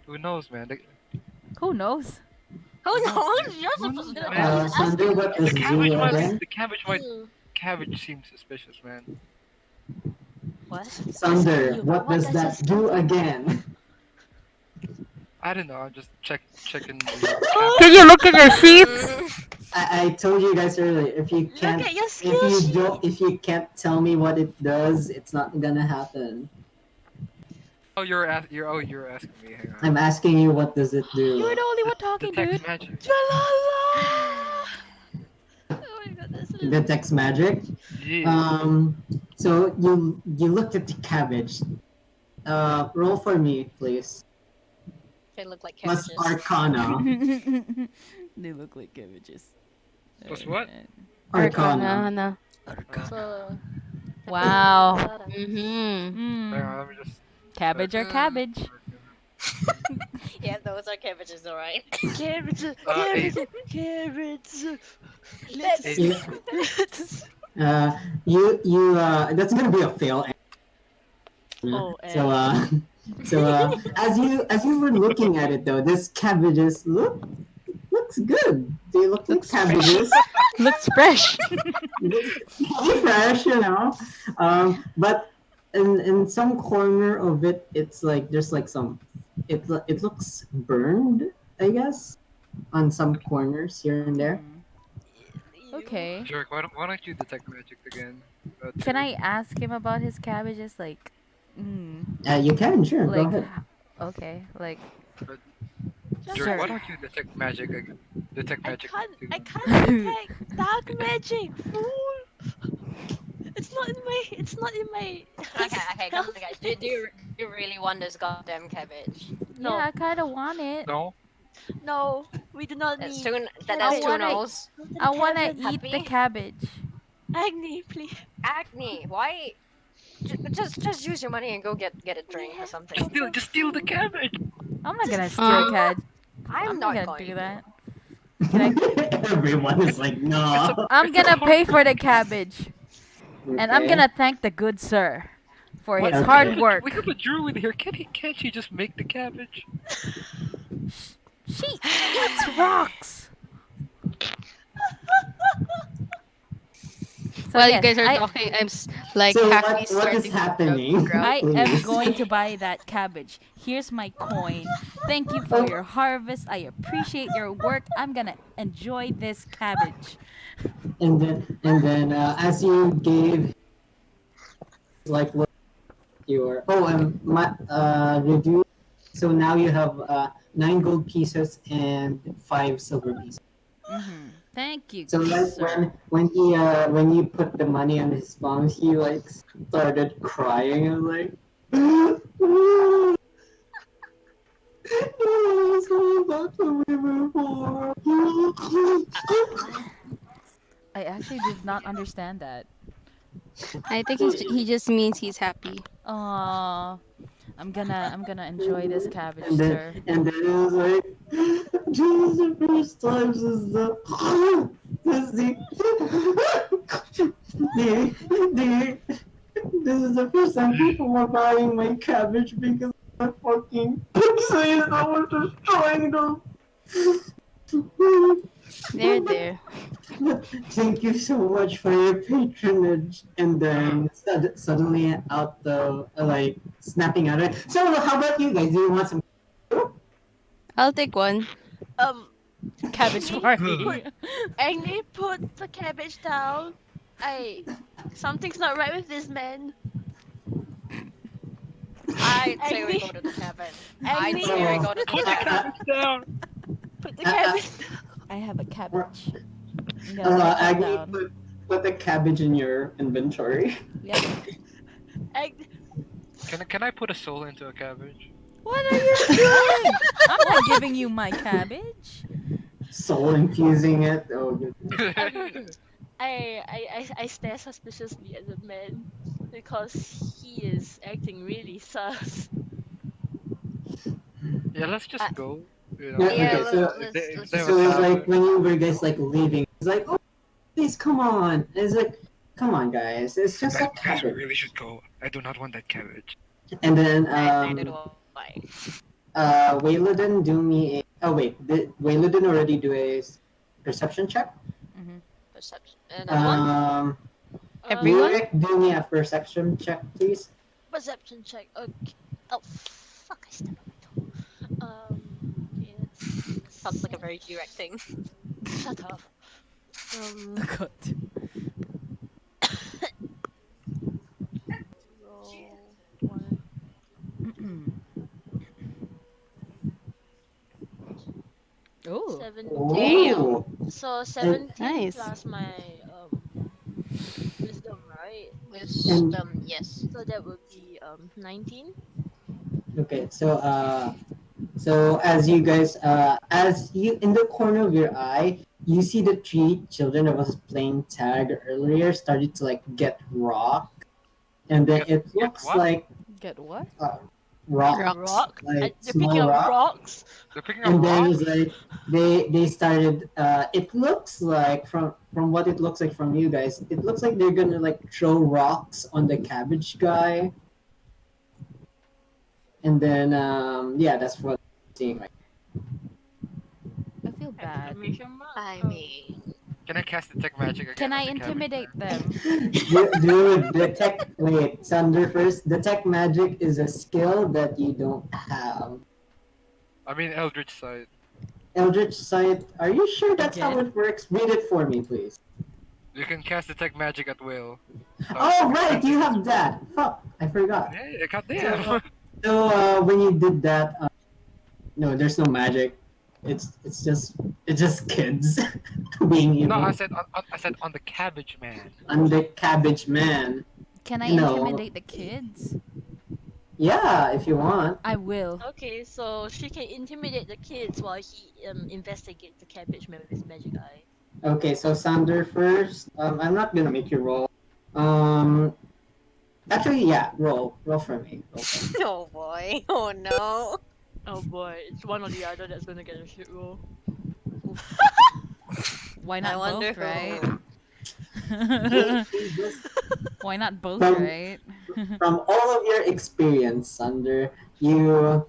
Who knows, man? Who knows? Who knows? You're supposed to know. Man, Sunday, what does the it cabbage do might. again? The cabbage might. Cabbage seems suspicious, man. What? Thunder, what does that do again? I don't know. I'm just checking. Can you look at your sheets? I told you guys earlier. If you can't, Look at your if skill you sheet. don't, if you can't tell me what it does, it's not gonna happen. Oh, you're asking me. Hang on. I'm asking you, what does it do? You're the only one talking, Detect dude. magic. Dra-la-la! Oh my god, that's Detects magic. Yeah. So you looked at the cabbage. Roll for me, please. They look like Plus cabbages. Arcana. They look like cabbages. Plus what? Arcana. Arcana. So, Wow. Mm-hmm. Hang on. Let me just. Cabbage or cabbage? Yeah, those are cabbages, alright. carrots, Eight. carrots, Eight. You that's gonna be a fail. Oh, So as you were looking at it though, this cabbages looks good. They look like cabbages. Looks fresh. Really fresh, you know. But in some corner of it, it's like there's like some. It looks burned, I guess, on some corners here and there. Okay. Jurrek, why don't you detect magic again? Can I ask him about his cabbages? Like, You can, sure, go like, ahead. okay, like, Jurrek, Sure. why don't you detect magic again? Detect I magic. can't, too. I can't detect dark magic, fool. It's not in my. Okay, come on, guys. Do you really want this goddamn cabbage? No, yeah, I kind of want it. No. no, we do not That's need. two. That's I two wanna- no's. I want to Heaven. eat the Happy? cabbage. Agni, please. Acne. Why? Just use your money and go get a drink or something. Just steal the cabbage. I'm not gonna steal cab. I'm not not gonna going do to. that. Everyone is like, no. I'm gonna pay for the cabbage, and I'm Okay. gonna thank the good sir for his Okay. hard work. We have a druid here. Can't she just make the cabbage? She eats rocks. While yes, you guys are I- talking, Like So Hak Phi's what is starting to happening? growl. I am Please. going to buy that cabbage. Here's my coin. Thank you for Oh, your harvest. I appreciate your work. I'm gonna enjoy this cabbage. and then as you gave like look your my reduce. So now you have 9 gold pieces and 5 silver pieces. Thank you, So good like sir. when you put the money on his phone, he like started crying and like. It's all back to me before. I actually did not understand that. I think he just means he's happy. Aw, I'm gonna enjoy this cabbage, and then sir. and then it was like, this is the first time since this the this is the first time people are buying my cabbage because my fucking pixies that were destroying them. There. Thank you so much for your patronage. And then suddenly out the like snapping at it. So how about you guys? Do you want some? I'll take one. Um, Cabbage Agni, party. put the cabbage down. Something's not right with this man. I'd say we Agni, go to the cabin. Agni, I'd say we go to the Put the cabin. cabbage down. put the cabbage. I have a cabbage. I'm gonna write that Agni, down. put the cabbage in your inventory. Yep. Agni, Can I put a soul into a cabbage? What are you doing? I'm not giving you my cabbage. Soul infusing it. Oh, good. I stare suspiciously at the man because he is acting really sus. Yeah, let's just Uh, go. You know, Yeah, Yeah, okay, so let's they have so a it's like tavern. when you were guys like leaving, it's like, oh, please come on. And it's like, come on, guys, it's just a Guys, we cabbage. really should go. I do not want that cabbage. And then neither do I. Wayladine, do me a. Oh wait, did Wayladine already do a perception check? Perception. Another one? Everyone? Jurrek, do me a perception check, please. Perception check. Okay. Oh fuck! I stepped on my toe. Okay, let's Sounds like a very direct thing. shut up. God. Roll one. Oh. 17. Oh, So 17 Nice. plus my wisdom, right? Wisdom, yes. So that would be 19. okay. So as you guys, as you in the corner of your eye, you see the 3 children that was playing tag earlier started to like get rock, and then it Get looks what? like Get what? rocks, Rock. like They're picking small up rocks. rocks. They're picking up And then rocks. it's like they started. It looks like from what it looks like from you guys, it looks like they're gonna like throw rocks on the cabbage guy. And then yeah, that's what I'm seeing. Right. I feel bad. Exclamation mark. I Oh. mean, Can I cast detect magic again? Can on I the cabbage intimidate man? them? Dude, detect. Wait, Sander first. Detect magic is a skill that you don't have. I mean, Eldritch Sight. Eldritch Sight. Are you sure that's how Again? it works? Read it for me, please. You can cast detect magic at will. Oh right, you have that. Fuck, I forgot. Hey, goddamn. So when you did that, no, there's no magic. It's just kids being evil. No, I said on the cabbage man. I'm the cabbage man. Can I No. intimidate the kids? Yeah, if you want. I will. Okay, so she can intimidate the kids while he investigates the cabbage man with his magic eye. Okay, so Sander first. I'm not gonna make you roll. Actually, yeah, roll for me. Roll for me. oh boy. Oh no. Oh boy, it's one or the other that's gonna get a shit roll. Why I not wonder both, right? Why not both, From- right? From all of your experience, Sander, you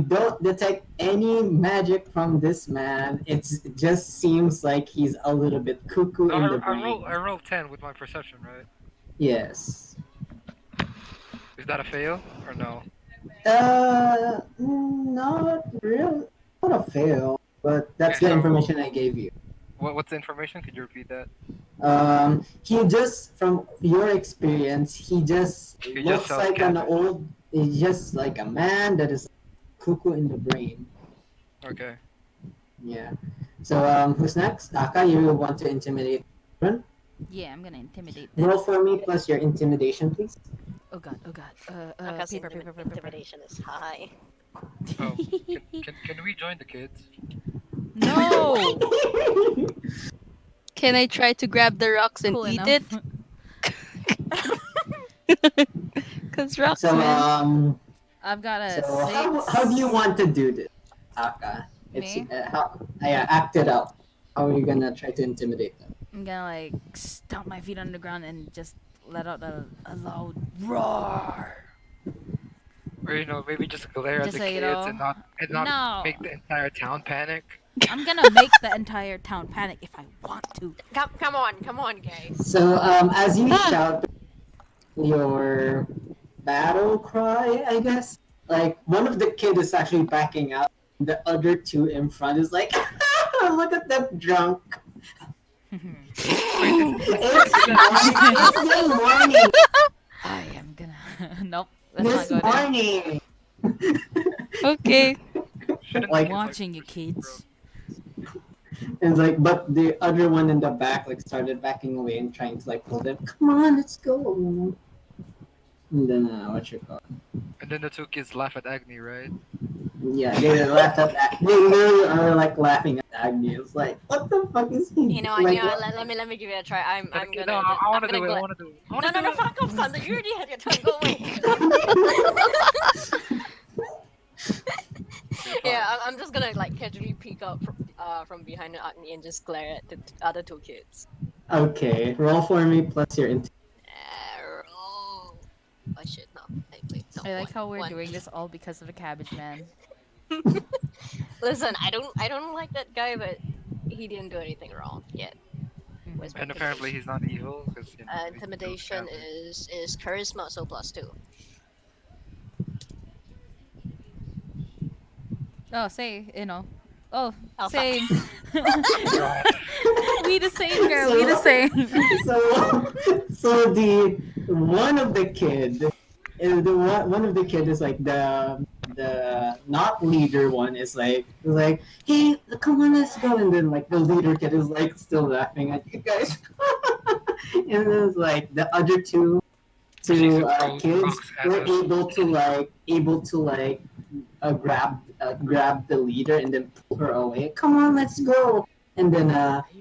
don't detect any magic from this man. It just seems like he's a little bit cuckoo No, in the I brain. roll 10 with my perception, right? Yes. Is that a fail or no? Not real. Not a fail, but that's Okay, the so information I gave you. what's the information? Could you repeat that? He just, from your experience, he just You just looks felt like an cabbage. old. He's just like a man that is cuckoo in the brain. Okay. Yeah. So who's next? Aka, you want to intimidate? Yeah, I'm gonna intimidate them. Roll for me plus your intimidation, please. Oh god, oh god. Aka's Paper. intimidation is high. Oh, can we join the kids? No! Can I try to grab the rocks and Cool eat enough. it? Cause rocks, So man. I've got a so 6. how do you want to do this, Aka? It's Me? how yeah, act it out. How are you gonna try to intimidate them? I'm gonna like stomp my feet on the ground and just let out a loud roar. Or maybe just glare at Just the so you kids know. and not No. make the entire town panic. I'm gonna make the entire town panic if I want to. Come on, guys. So as you shout your battle cry, I guess, like one of the kid is actually backing out. The other two in front is like, look at that drunk. It's the morning. I am gonna. Nope. Let's This not go there. morning. Okay. Shouldn't Like- the kids, Watching you, push kids. And like, but the other one in the back like started backing away and trying to like pull them. Come on, let's go. And then what you call? And then the two kids laugh at Agni, right? Yeah, they laughed at that. They literally are like laughing at Agni. It's like, what the fuck is he? Like, what- Let me give it a try. I'm gonna. No, I want to I'm do it. I gonna want to do it. I No, wanna no, do no, it. fuck off, Thunder. You already had your turn. Go away. Yeah, I'm just gonna like casually peek out from behind Agni and just glare at the other two kids. Okay, roll for me plus your Oh, oh shit, no. Wait, no. I like how we're one. doing this all because of the cabbage man. Listen, I don't like that guy, but he didn't do anything wrong yet. Where's my And apparently he's not evil because intimidation is charisma, so +2. Oh, say, you know. Oh, Alpha. same. We the same, girl. We the same. So the one of the kid, one of the kid is like the not leader one is like hey, come on, let's go, and then like the leader kid is like still laughing at you guys, and then it's like the other two kids were able to grab the leader and then pull her away. Come on, let's go. And then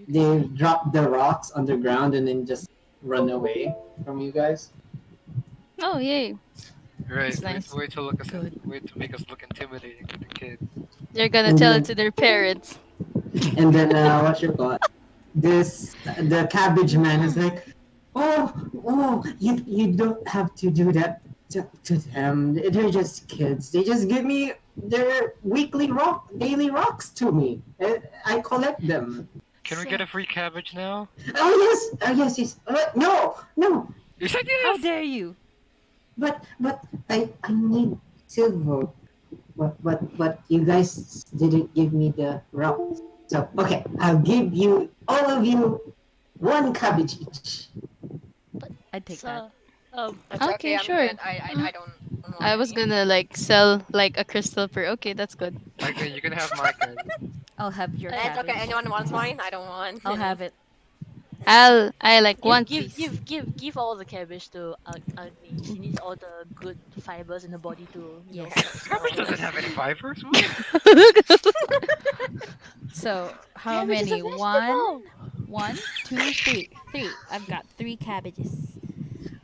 they drop the rocks on the ground and then just run away from you guys. Oh, yay. Right. That's nice. Wait to make us look intimidating with the kids. They're gonna And tell then- it to their parents. And then what you call it? The cabbage man is like, oh, you don't have to do that to them. They're just kids. They just give me their daily rocks to me. I collect them. Can we get a free cabbage now? Yes. No. You said How yes. dare you? But I need silver. But you guys didn't give me the rocks. So okay, I'll give you all of you one cabbage each. I'd take that. Okay, I'm sure. good. I don't. want I was any. gonna like sell like a crystal per. Okay, that's good. Okay, you can have my cabbage. I'll have your It's cabbage. okay. Anyone wants mine? I don't want. I'll have it. I like one Give, piece. give all the cabbage to Agni. She needs all the good fibers in the body to Yes. Cabbage doesn't have any fibers. So how Cabbage is a many? vegetable. One, two, three. Three. I've got 3 cabbages.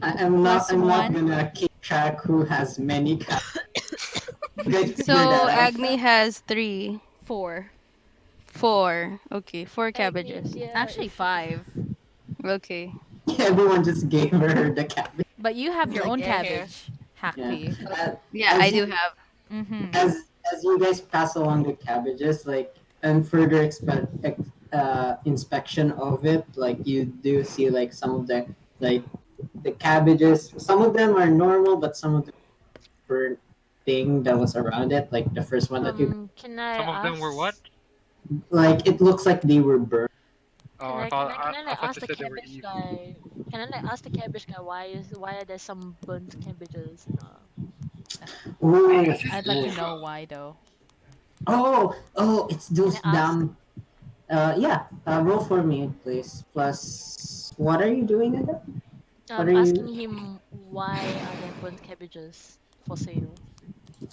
I'm not Plus one. gonna keep track who has many cabbages. You guys figure So that out. Agni has 3, 4. 4. Okay, 4 cabbages. Yeah, Actually 5. Okay. Everyone just gave her the cabbage. But you have your Like, own yeah, here. cabbage. Hak Yeah. Phi. Yeah, As I you- do have. Mm-hmm. As you guys pass along the cabbages, like and further inspection of it, like you do see like some of the like the cabbages. Some of them are normal, but some of them burnt thing that was around it, like the first one that you Can I Some of them were what? ask? like. It looks like they were burned. Oh, I thought Can I I like thought ask you the said they were cabbage evil. guy? Can I like ask the cabbage guy why are there some burnt cabbages? Oh, I'd like to know why though. oh, it's Can I those ask? damn. Yeah. Roll for me, please. Plus, what are you doing again? What are Asking you him why are there burnt cabbages for sale?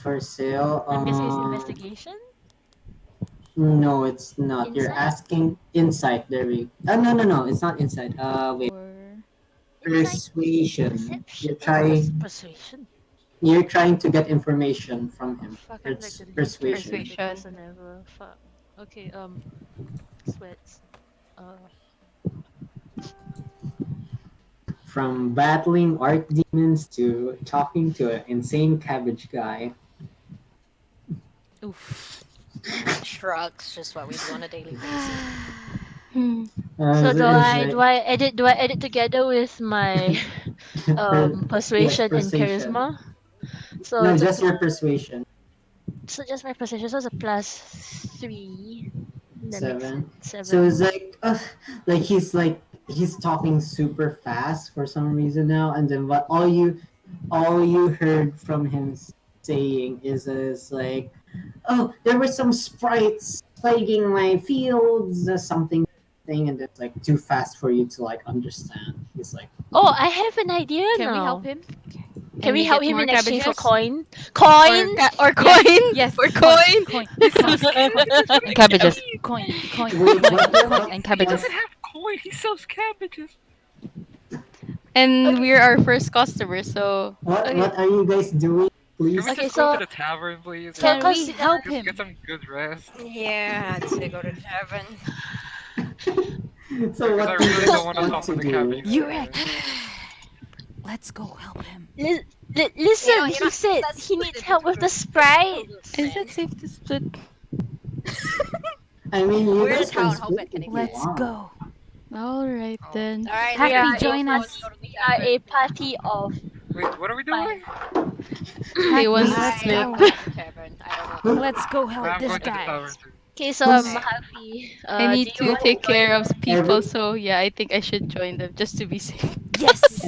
for sale? I'm guessing it's investigation. No, it's not. You're Insight. asking insight. There we. No. It's not insight. Wait. Or Insight. Persuasion. Perception. Oh, persuasion. You're trying to get information from Oh him. fuck! I'm like It's the least persuasion. charismatic Persuasion. person ever. Fuck. Okay. Sweats. Uh. From battling archdemons to talking to an insane cabbage guy. oof. Shrugs, just what we do on a daily basis. Hmm. So It's, it's like do I edit together with my yes, persuasion and persuasion. charisma? So No, it's a just your persuasion. so just my persuasion. So it's a plus 3. That makes it Seven. So 7. it's like he's talking super fast for some reason now, and then what all you heard from him saying is like, oh, there were some sprites plaguing my fields, something thing, and it's like too fast for you to like understand. He's like, Oh, I have an idea Can we help now. him? Can Can we we help get him more in exchange for cabbages? coin? Coin! Or Yes, coin? yes. Or Coin, coin? coin, He coin, sells coin, cabbages. What do you Cabbages. mean? coin, coin, wait, coin, what? coin. And He cabbages. doesn't have coin. He sells cabbages. And Okay. we're our first customer, so Okay. What are you guys doing? Can we Please. Okay. just go to So the tavern, please, and so Can just we cause help get him? some good rest? Yeah, I'd say go to tavern. So Because I what do you really don't guys want to want talk to to the do? cabbage Jurrek, guy. let's go help him. listen, You know, he said let's he split needs it help into with the two groups sprites. is it then. safe to split? I mean, you We're the guys can town. Hope split it can if you Let's want. go. Alright Oh, then. Alright, We Hak here, are Phi, a join let's us. go to the we are tavern. a party of wait, what are we 5. doing? He Hak Phi, wants to let's I split. am go. going to the tavern. I don't know. Let's go help I'm this going to the guy. tavern too. Okay, so Who's Happy, I do need you to want to take join care of us? people, every so yeah, I think I should join them just to be safe. Yes.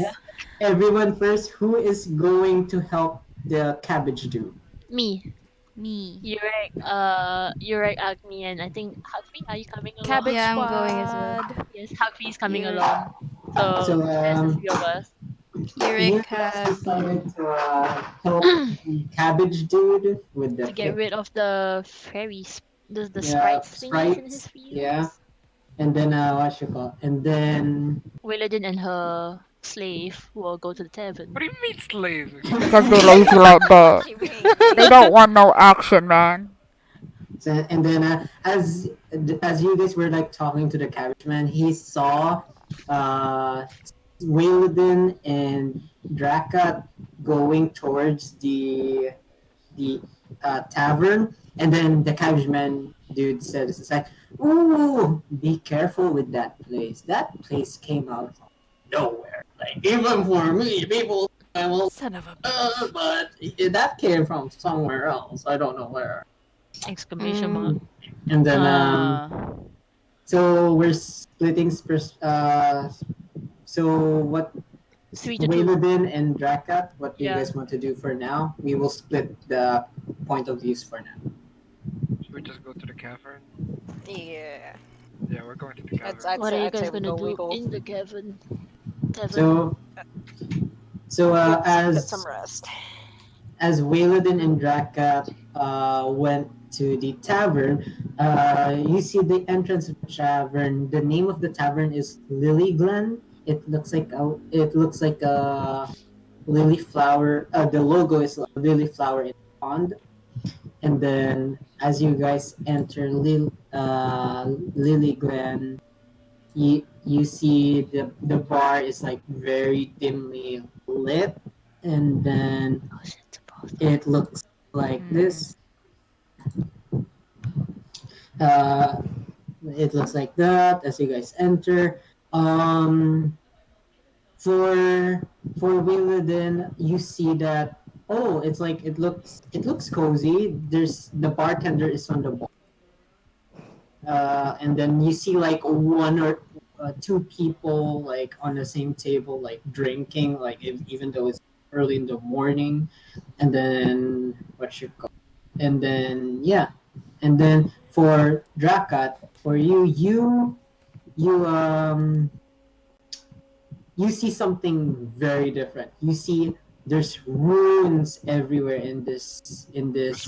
everyone first? Who is going to help the cabbage do? Me, Me. Jurrek, Agni, and I think Happy. Are you coming along? Cabbage Yeah, I'm going as well. squad. Yes, Happy is coming Here, along. So So there's the 3 of us. you Yurek, guys Happy. decided to help the cabbage dude with the To get rid of the fairies, the yeah, sprites thingies in sprites. his Yeah, fields. and then what you call, and then Wayladine and her slave will go to the What tavern. do you mean slaves? Because they lazy like that. They don't want no action, man. and then as you guys were like talking to the cabbage man, he saw uh Wayladin and Drakath going towards the tavern, and then the cabbage man dude said, "It's like, ooh, be careful with that place. That place came out of nowhere. Like even for me, people, well, Son of a bitch. but that came from somewhere else. I don't know where." Exclamation mark. Mm, And then Uh, so we're splitting. So what? 3 to 2. Wayladin and Drakath, what do you Yeah. guys want to do for now? We will split the point of views for now. Should we just go to the cavern? Yeah. Yeah, we're going to the I'd, cavern. I'd What say are you I'd say guys we gonna go do wiggle. in the tavern? So so Get some rest. as Wayladin and Drakath went to the tavern, you see the entrance of the tavern. The name of the tavern is Lily Glen. It looks like a lily flower. The logo is a lily flower in a pond. And then as you guys enter Lily Glen, you see the bar is like very dimly lit, and then Oh shit, it's a boss. it looks like hmm. this. Uh, it looks like that as you guys enter. Um, for Wayladine, you see that it's like it looks cozy. There's the bartender is on the bar, and then you see like one or two people like on the same table like drinking like even though it's early in the morning, and then what you call, and then yeah, and then for Drakath, for you you see something very different. You see there's runes everywhere in There's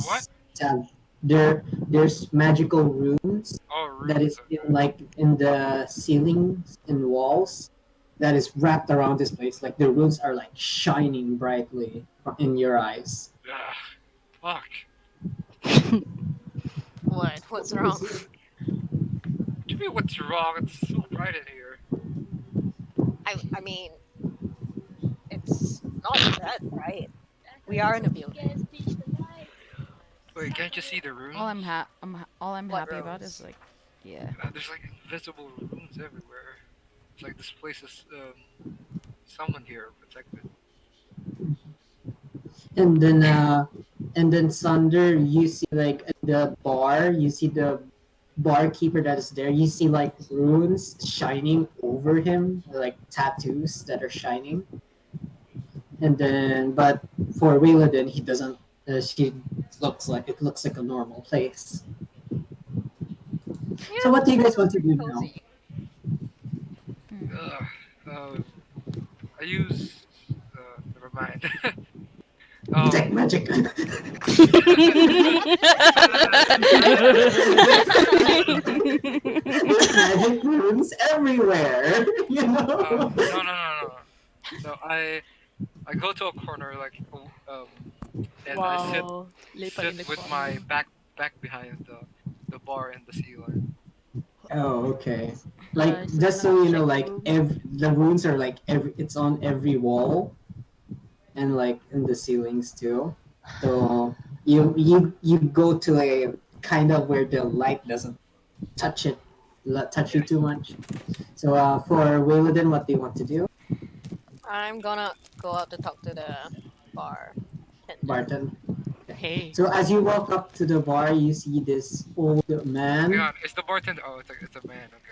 what? this tab. There's magical runes Oh, that runes. is in like in the ceilings and walls that is wrapped around this place. Like the runes are like shining brightly in your eyes. Ugh, fuck. What? What's You wrong? see- What do you mean, what's wrong? It's so bright in here. I mean, it's not that right. We are in a building. Wait, can't you see the All runes? I'm all I'm What happy about is rooms? like, yeah. There's like invisible runes everywhere. It's like this place is someone here protected. And then Sunder, you see like at the bar, you see the barkeeper that is there. You see like runes shining over him, like tattoos that are shining. And then, but for Wayladin, he doesn't. She looks like a normal place. So Yeah, what do you guys looks want to pretty do now? cozy. Ugh, I use. Never mind. Detect um, magic. There's magic runes everywhere. You know. no, no, no, no, no. No, I go to a corner like and I Wow. Lepak sit in the with my corner. back behind the bar and the ceiling. Oh, okay. Like So just in a so you know, check like room. the runes are like it's on every wall and like in the ceilings too. So you go to a kind of where the light doesn't touch it, touch you Yeah. too much. So for Wayladin, what do you want to do, I'm gonna go out to talk to the bartender. Barton? Okay. Hey. So as you walk up to the bar, you see this old Hang man. on, is the bartender? Oh, it's a man. Okay.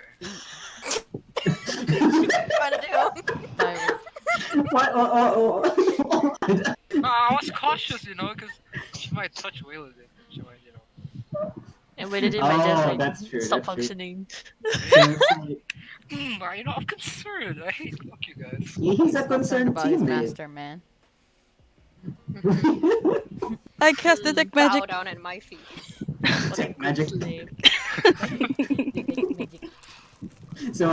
Trying to do. Direct. What? I was cautious, because she might touch Waylon and she might, And where did it might just Oh, like that's true. stop That's true. functioning? So I'm concerned. I hate fuck you guys. he's a Concerned concerned about his teammate. master, man. I cast detect Bow magic. down at my feet. What a Detect good magic. slave. Detect magic. So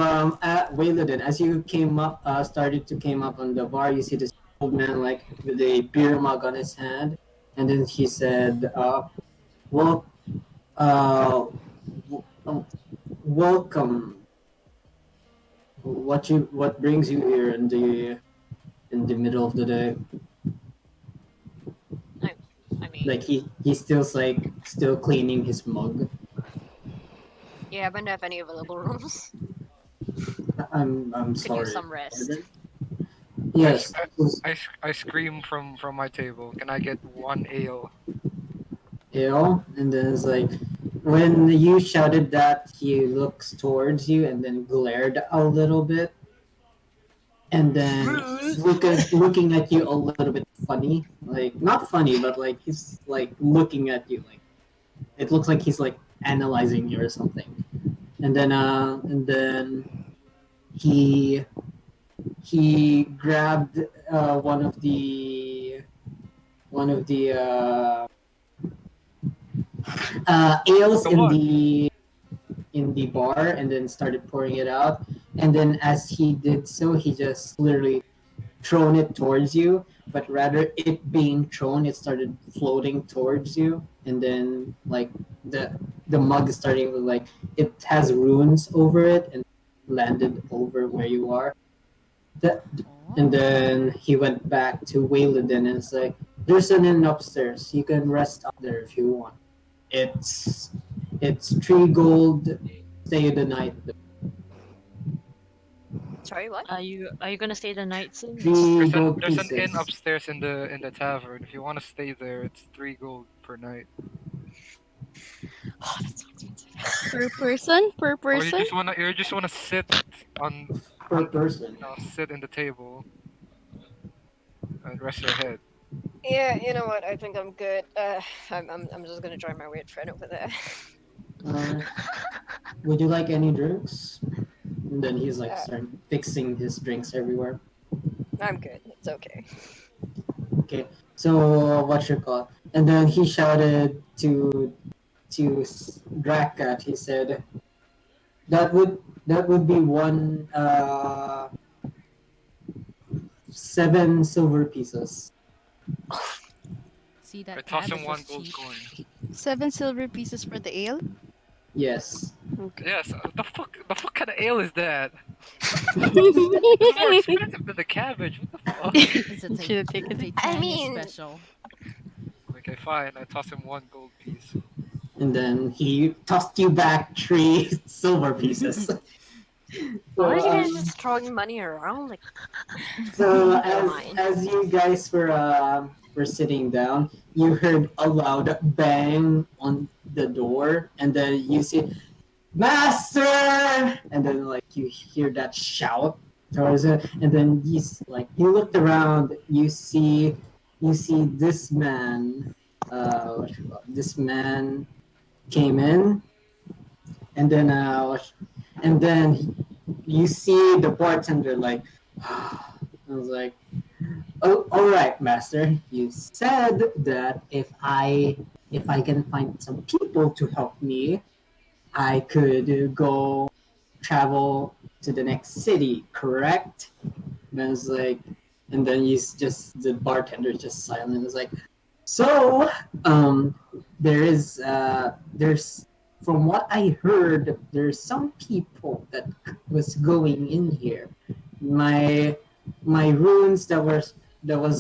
Wayladin, as you came up, started to came up on the bar, you see this old man like with a beer mug on his hand, and then he said, "Well, welcome. What brings you here in the middle of the day?" I, I mean, Like he's still cleaning his mug. you happen to have any available rooms? I'm Could use sorry. some rest. Pardon? I, Yes, I, that was I scream from my table. Can I get one ale? ill, and then it's like when you shouted that, he looks towards you and then glared a little bit, and then he's looking at you a little bit funny, like not funny, but like he's like looking at you, like it looks like he's like analyzing you or something, and then he grabbed one of the ales The what? in the bar and then started pouring it out. And then as he did so, he just literally thrown it towards you, but rather it being thrown, it started floating towards you. And then like the mug is starting to like it has runes over it and landed over where you are. The, and Oh. then he went back to Wayladin and it's like, there's an inn upstairs. You can rest up there if you want. It's it's 3 gold. Stay the night. Sorry, what? Are you gonna stay the night soon? Three There's an gold there's an inn pieces. upstairs in the tavern. If you want to stay there, it's 3 gold per night. Oh, that's so expensive. Per person? Per Or person? you just wanna sit on Per person. sit in the table and rest your head. Yeah, you know what? I think I'm good. I'm just gonna join my weird friend over there. Uh, would you like any drinks? And then he's like Uh, starting fixing his drinks everywhere. I'm good. It's okay. Okay, so what you call? And then he shouted to Drakath. He said that would be one 7 silver pieces. See I that toss him cabbage was 1 gold cheap. coin. 7 silver pieces for the ale? Yes. Okay. Yes, the fuck kind of ale is that? It's more expensive than the cabbage. What the fuck? It's a Should have taken it. I Titania mean, special. Okay, fine. I toss him 1 gold piece. And then he tossed you back 3 silver pieces. why are So you guys just throwing money around? Like, So never as mind. as you guys were sitting down, you heard a loud bang on the door, and then you see Master, and then like you hear that shout towards it, and then you looked around, you see this man, this man came in, and then you see the bartender like. I was like, oh, all right, master. You said that if I can find some people to help me, I could go travel to the next city, correct? And I was like, and then the bartender is just silent. It's like, so there's from what I heard, there's some people that was going in here. My runes that was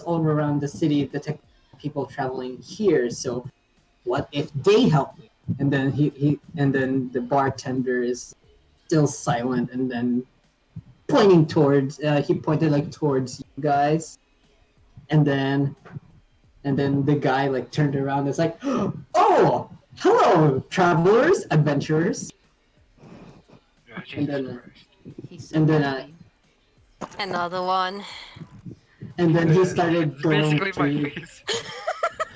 all around the city detect people traveling here. So what if they help me? And then and then the bartender is still silent, and then pointing towards he pointed like towards you guys, and then the guy like turned around. It's like, oh, hello, travelers, adventurers. Yeah, And Jesus then Christ. He's so and then happy. Another one. he started It's going basically my face.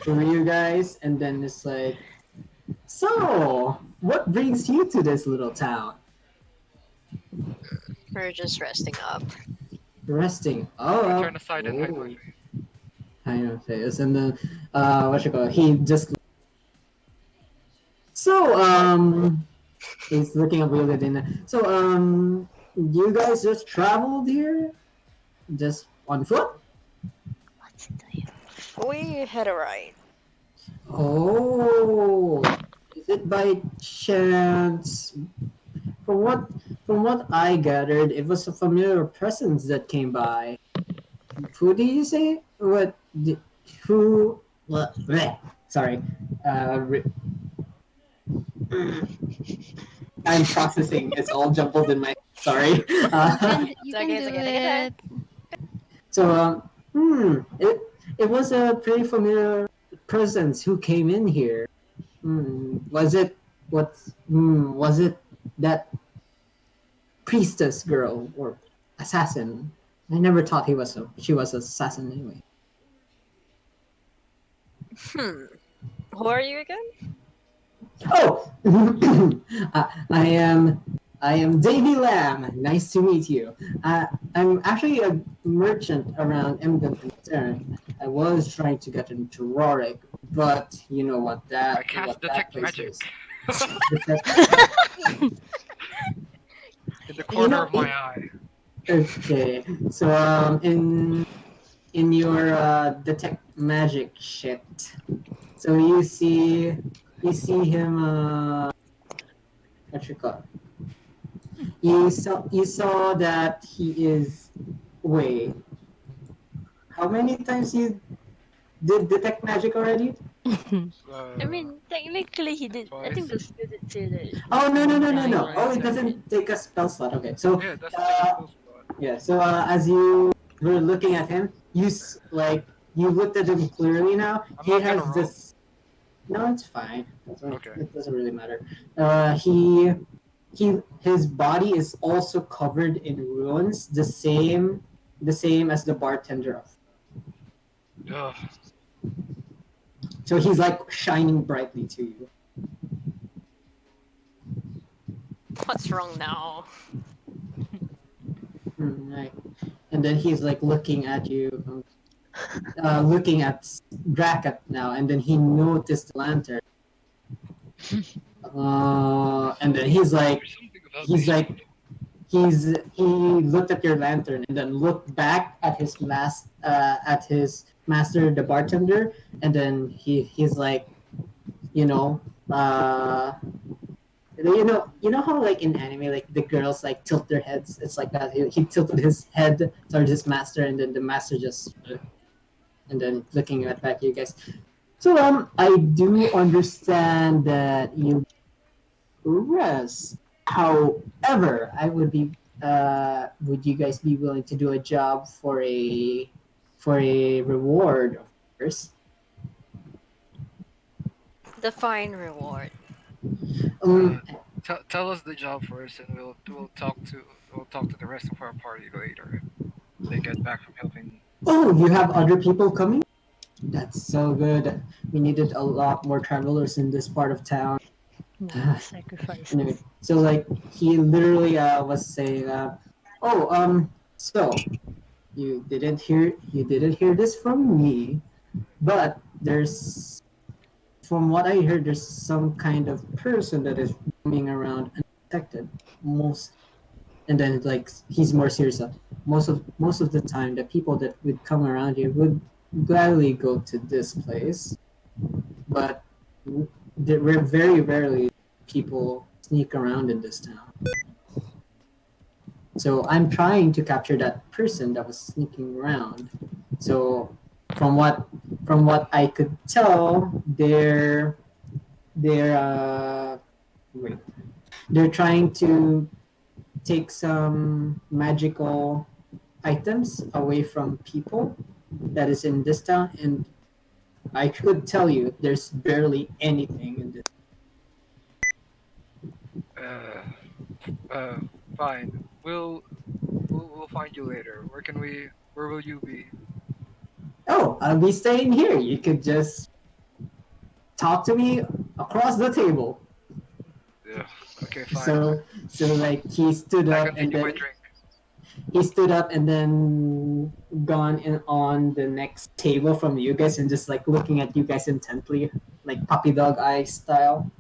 through you guys, and then it's like, so what brings you to this little town? We're just resting up. Resting I up. turn aside and hide my face. Kind of face, and then what you call it? He just so he's looking at Wayladine. So you guys just traveled here, just on foot? What's it to you? We had a ride. Oh, is it by chance? From what from what I gathered, it was a familiar presence that came by. Who did you say? What? Who? What? Bleh. Sorry. I'm processing. It's all jumbled in my. Sorry. You It's can okay, do it's okay. Take your time. it. So it was a pretty familiar presence who came in here. Was it what? Was it that priestess girl or assassin? I never thought she was an assassin anyway. Hmm. Who are you again? Oh, I am Davy Lamb. Nice to meet you. I'm actually a merchant around Emden and Stern. I was trying to get into Jurrek, but you know what I that cast that detect place magic is. in the You corner know, of my eye. okay. So in your detect magic shit. So you see him what you call you saw that he is wait, how many times you did detect magic already? I mean, technically he did. I think Twice. the skill did say that Oh, no, no, he no, no, died no. or Oh, it resurrected. doesn't take a spell slot. Okay, so Yeah, it doesn't take a uh, spell slot. Yeah. So as you were looking at him, like you looked at him clearly now. I'm He not gonna has roll. this. No, it's fine. Okay. It doesn't really matter. His body is also covered in ruins, the same as the bartender. Ugh. So he's like shining brightly to you. What's wrong now? Right. And then he's like looking at you, looking at Drakath now, and then he noticed the lantern. And then he's like, There's something about he's these like, people. he looked at your lantern and then looked back at his master, the bartender, and then he's like, you know, you know how like in anime, like the girls like tilt their heads. It's like that. He tilted his head towards his master, and then the master just, and then looking at back at you guys. So I do understand that you rest. However, would you guys be willing to do a job for a reward, of course? Define reward. Um, Tell us the job first, and we'll talk to the rest of our party later. If they get back from helping. oh, you have other people coming? That's so good. We needed a lot more travelers in this part of town. Yeah, sacrifices. Anyway, so like he literally was saying, so you didn't hear this from me, but there's from what I heard, there's some kind of person that is roaming around undetected. Most, and then like he's more serious. Most of the time, the people that would come around here would gladly go to this place, but there were very rarely people sneak around in this town. So I'm trying to capture that person that was sneaking around. So from what I could tell, they're wait, they're trying to take some magical items away from people that is in this town, and I could tell you there's barely anything in this. Uh, Fine. We'll find you later. Where can we? Where will you be? Oh, I'll be staying here. You could just talk to me across the table. Yeah. Okay, fine. So like he stood I up and continue my then drink. he stood up and then gone in on the next table from you guys and just like looking at you guys intently, like puppy dog eye style.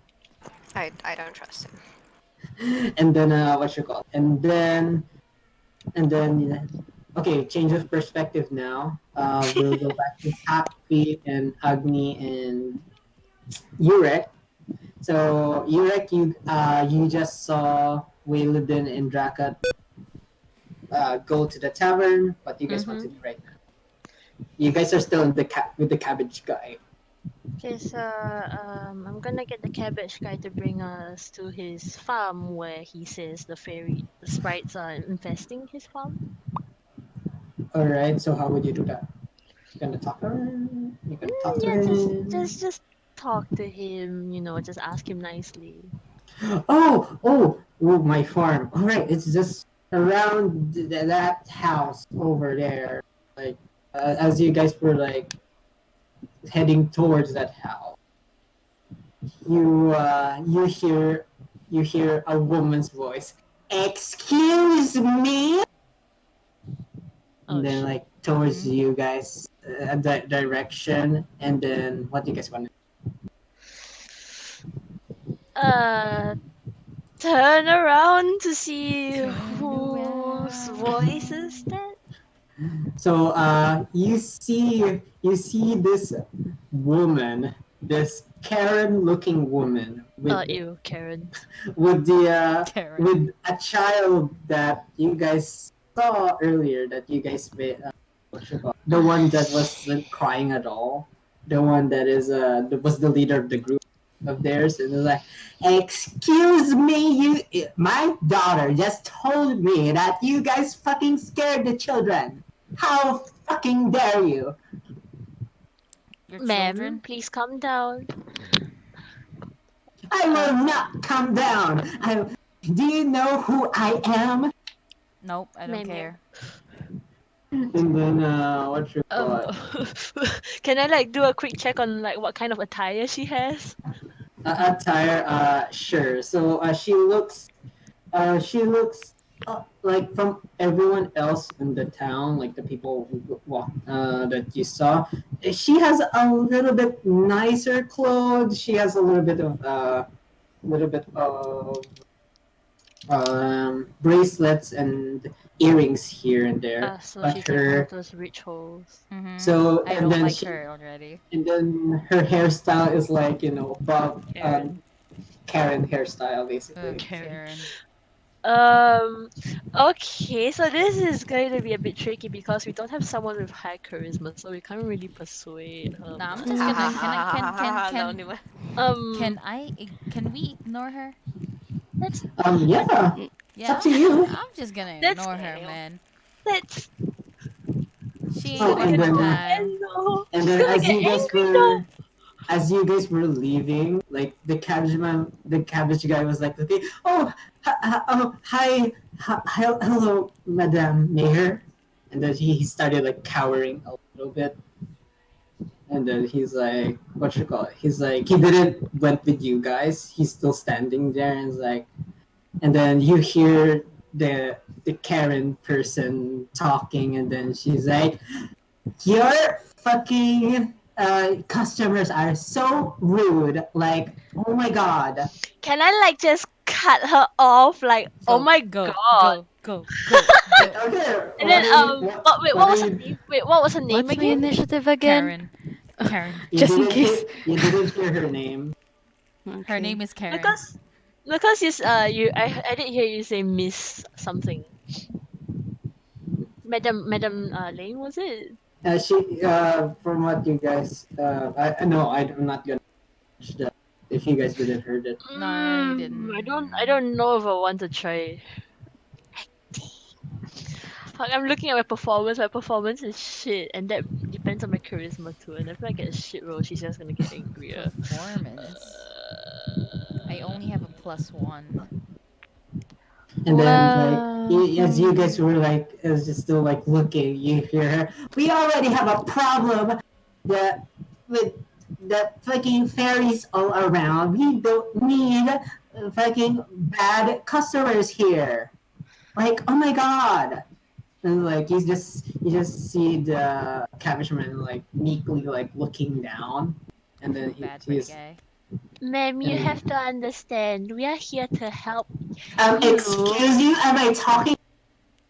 I don't trust him. And then what you call? And then okay, change of perspective now. We'll go back to Hak Phi and Agni and Jurrek. So Jurek, you just saw Wayladine and Drakath go to the tavern. What do you guys want to do right now? You guys are still in with the cabbage guy. Okay, so I'm gonna get the cabbage guy to bring us to his farm where he says the sprites are infesting his farm. All right. So how would you do that? You gonna talk to her? You gonna talk to Yeah, her? just talk to him. Just ask him nicely. Oh, my farm. All right. It's just around that house over there. Like as you guys were like heading towards that house, you hear a woman's voice. Excuse me. Oh, And then like towards you guys, that direction, and then what do you guys want to uh, turn around to see Turn whose around. voice is that? So you see this woman, this Karen looking woman Ew, Karen. with the Karen. with a child that you guys saw earlier, that you guys what you call, the one that wasn't crying at all, the one that was the leader of the group. of theirs, and they're like, "Excuse me, my daughter just told me that you guys fucking scared the children. How fucking dare you? Your Ma'am, children? please calm down. I Uh, will not come down. Do you know who I am?" Nope, I don't ma'am. care. And then what you call Um, it? can I like do a quick check on like what kind of attire she has? Attire. Sure. So she looks like from everyone else in the town, like the people who walk that you saw. She has a little bit nicer clothes. She has a little bit of bracelets and earrings here and there. So But she's like one of her those rich hoes. Mm-hmm. so I and don't then like she her already. and then her hairstyle is like Bob Karen. Karen hairstyle Ugh, basically. Karen. Karen. Um. Okay, so this is going to be a bit tricky because we don't have someone with high charisma, so we can't really persuade her Nah, I'm just Ha much. ha gonna. ha ha ha ha ha. No, no. Um. Can we ignore her? Let's Yeah, it's Yeah, up to you. I'm just gonna let's ignore her, man. let's. She She's ain't Oh, gonna worth and get my then time. mad though. and She's then gonna get angry though. as you guys were leaving, like the cabbage guy was like, okay, oh, hi, hello, Madame Mayor, and then he started like cowering a little bit, and then he's like, what you call it? He's like, he didn't went with you guys. He's still standing there, and he's like, and then you hear the Karen person talking, and then she's like, your fucking customers are so rude. Like, oh my god. Can I like just cut her off? Like, oh Go, my go, god. go, go, go, go. Okay, And then wait, what what are was her you? name? Wait, what was her name What's my again? initiative again? Karen. Karen. Just in case. You didn't hear her name. Her Okay. name is Karen. Because I did hear you say Miss something. Madam Lane, was it? She from what you guys I no I'm not gonna watch that if you guys didn't heard it. No, I didn't. I don't know if I want to try. Fuck, I'm looking at my performance. My performance is shit, and that depends on my charisma too. And if I get a shit roll, she's just gonna get angrier. Performance. I only have a +1. And then like Well, as you guys were like as just still like looking, you hear her. We already have a problem that with the fucking fairies all around. We don't need fucking bad customers here. Like oh my god. And like you just see the cabbageman like meekly like looking down, and then Bad for the he's guy. Ma'am, you and have to understand. We are here to help excuse you you, am I talking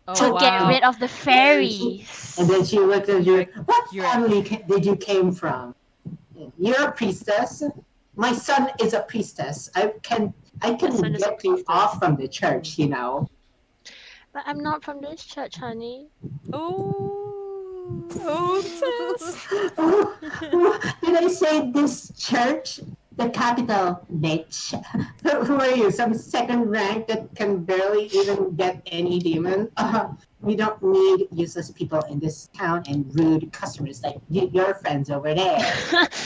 Oh to to get wow. rid of the and then fairies. she looked at you. What Jurrek. family did you came from? You're a priestess. My son is a priestess. I My can son is a get you priestess. off from the church, you know. But I'm not from this church, honey. Oh. Oh, sis. Oh, did I say this church? The capital, bitch. Who are you? Some second rank that can barely even get any demon? We don't need useless people in this town and rude customers like your friends over there.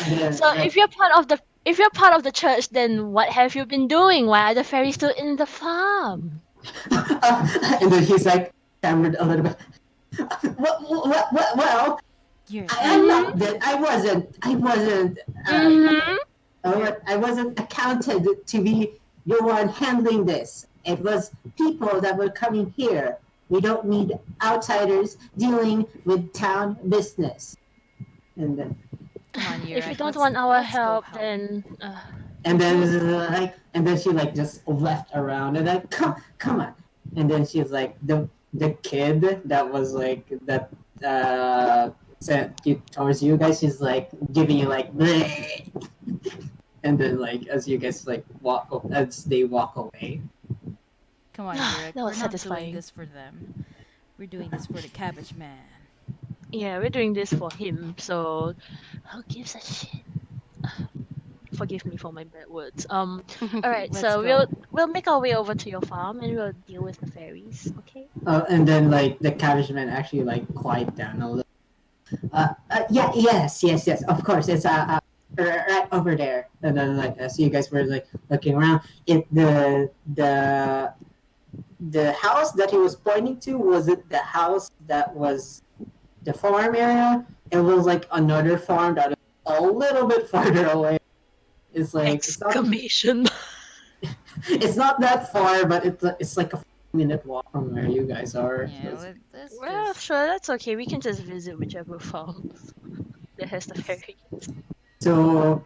And then, So if you're part of the church, then what have you been doing? Why are the fairies still in the farm? and then he's like stammered a little bit. Well, Jurrek, I am Jurrek. Mhm. not that. Uh, Mhm. I wasn't accounted to be the one handling this. It was people that were coming here. We don't need outsiders dealing with town business. And then, Come on, If you Jurek. don't want our Let's go help, help. then and then and then she like just left around and like come on. And then she's like the kid that was like that sent you towards you guys. She's like giving you like. Bleh. And then like as you guys like as they walk away. Come on, that Jurek. We're was not doing satisfying. this for them. We're doing this for the cabbage man. Yeah, we're doing this for him, so who gives a shit? Forgive me for my bad words. All right, Let's so go. we'll make our way over to your farm and we'll deal with the fairies. Okay. And then like the cabbage man actually like quiet down a little. Yeah, yes. Of course, it's right over there. And then like as you guys were like looking around, it the house that he was pointing to, was it the house that was the farm area? It was like another farm that is a little bit farther away. It's like Exclamation. it's not that far, but it's like a 5 minute walk from where you guys are. So Yeah, let's Well, just. sure, that's okay. We can just visit whichever farm that has the fairy. so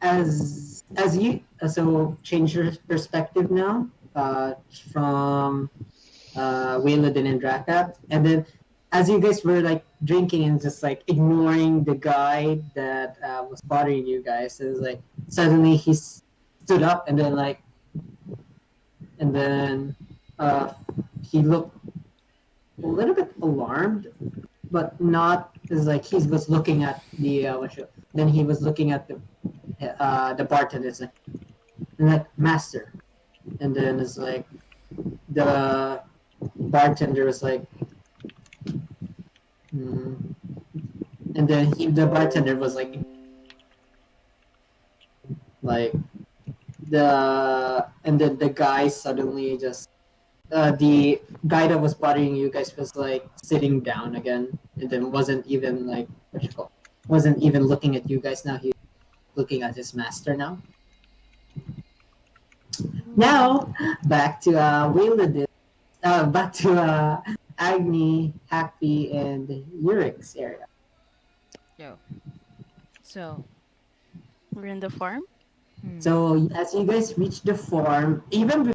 as you so change your perspective now from Wayladine and Drakath, and then as you guys were like drinking and just like ignoring the guy that was bothering you guys, it was like suddenly he stood up and then uh, he looked a little bit alarmed, but not as like he was looking at the then he was looking at the bartender. It's like, and like master, and then it's like the bartender was like, hmm. And then the bartender was like and then the guy suddenly just the guy that was bothering you guys was like sitting down again, and then wasn't even like what you call wasn't even looking at you guys now. He was looking at his master now. Now back to Wayladin, back to Agni, Hak Phi, and Jurrek's area. Yo. So. We're in the farm. So as you guys reach the farm, even before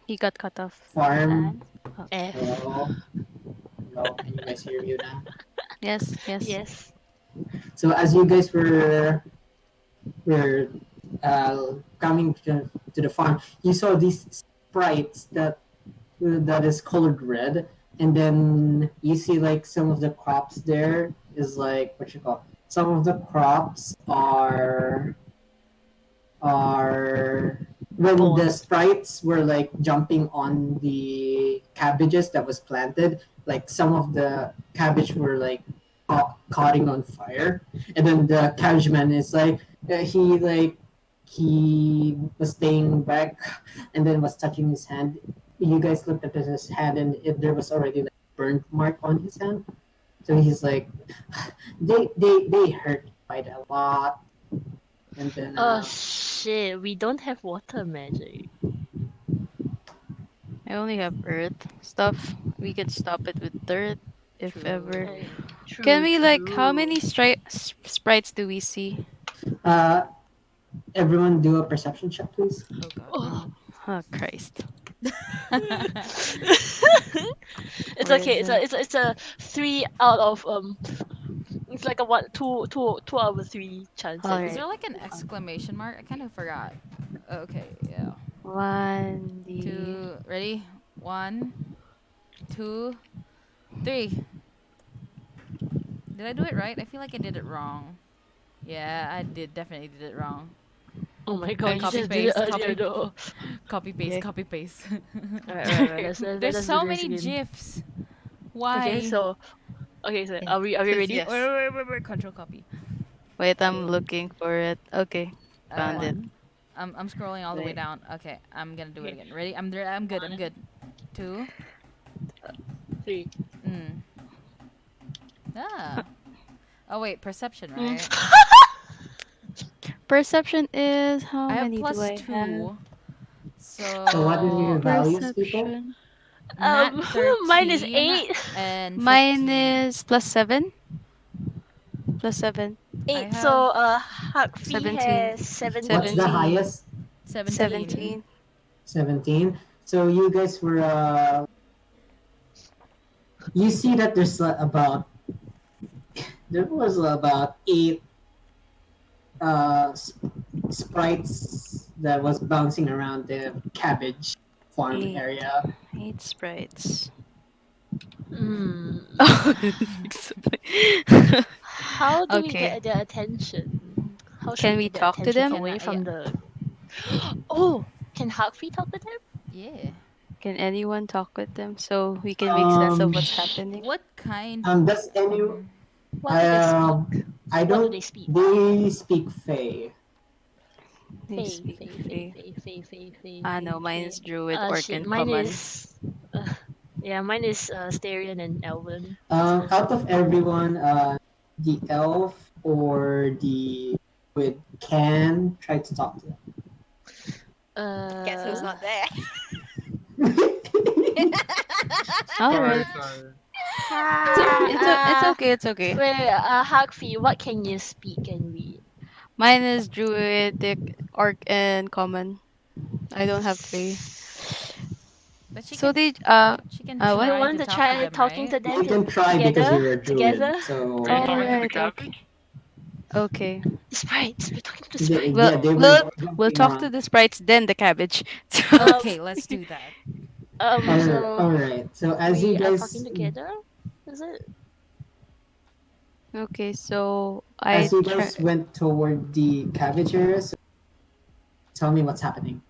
He got cut off. farm, F. hello, can you guys hear me now? Yes, yes. Yes. So as you guys were coming to the farm, you saw these sprites that is colored red, and then you see like some of the crops there is like what you call. Some of the crops are when the Born. sprites were like jumping on the cabbages that was planted, like some of the cabbage were like caught on fire, and then the cabbage man is like he was staying back and then was touching his hand. You guys looked at his hand, and there was already like burnt mark on his hand. So he's like, they hurt quite a lot. And then Oh shit, we don't have water magic. I only have earth stuff. We could stop it with dirt if ever. Uh, Can true, we like how true. many sprites do we see? uh, everyone do a perception check, please. Oh god. Oh. Oh Christ. It's Where okay. is it? It's a 3 out of It's like a what two out of three chance that Is you Alright. there like an you found. exclamation mark? I kind of forgot. Okay, yeah. 1D. Two. Ready? 1, 2, 3. Did I do it right? I feel like I did it wrong. Yeah, I did definitely did it wrong. Oh my Are god, you you Copy just did it paste, earlier copy, though. copy paste, Yeah. copy paste. Alright. Let's There's do so this many again. gifs. Okay, Why? so so Yeah. are we Says ready? yes. Wait. Control copy. Wait, I'm Okay. looking for it. Okay. Found it. Uh, I'm scrolling all the way Wait. down. Okay, I'm gonna do it Okay. again. Ready? I'm there. I'm good. I'm 1, good. 2. 3. Mm. Ah. Oh wait, perception, Mm. right? Perception is how I have many do plus I have? 2. So what is your So values, people? Perception. nat Mine is 13 8. and Mine 15. is plus 7. Plus 7. 8. I So have Hak Phi 17. has What's the 17. 17. highest? 17. 17. 17. So you guys were you see that there was about 8 uh, sprites that was bouncing around the cabbage farm 8. area. 8 sprites. Mm. How do we Okay. get their attention? How should Can we we get their talk to attention We them? can, away yeah, from the? Oh, can Hak Phi talk to them? yeah. Can anyone talk with them so we can make sense of Um, what's happening? What kind? does any Mm-hmm. What do they speak? I I What do don't. they speak? They speak Fey. They Fey, speak Fey, Fey, Fey. Fey, Fey, Fey, Fey, Ah, Fey, no, mine Fey. is Druid, Orc, Shit. and Mine Common. is. Yeah, mine is Styrian and Elven. So. Out of everyone, the elf or the druid can try to talk to Guess who's Uh. not there? them. All Sorry, right. sorry. It's okay. It's okay. Wait, Hak Phi, what can you speak and read? Mine is Druidic, Orc, and Common. I don't have Fey. But she So can, they she can Do you what? try want to to talk to try them, talking right? to them You can try because together? you're a druid. Together? Are you So All talking to Together? the right. Okay. cabbage? Okay. The sprites. We're talking to they, sprites. yeah, We'll they were we'll we'll jumping talk to around. the sprites then the cabbage. Um. Okay, let's do that. So All right. So we are talking together. Is it? Okay. So I as you try. guys went toward the cabbage area, so tell me what's happening.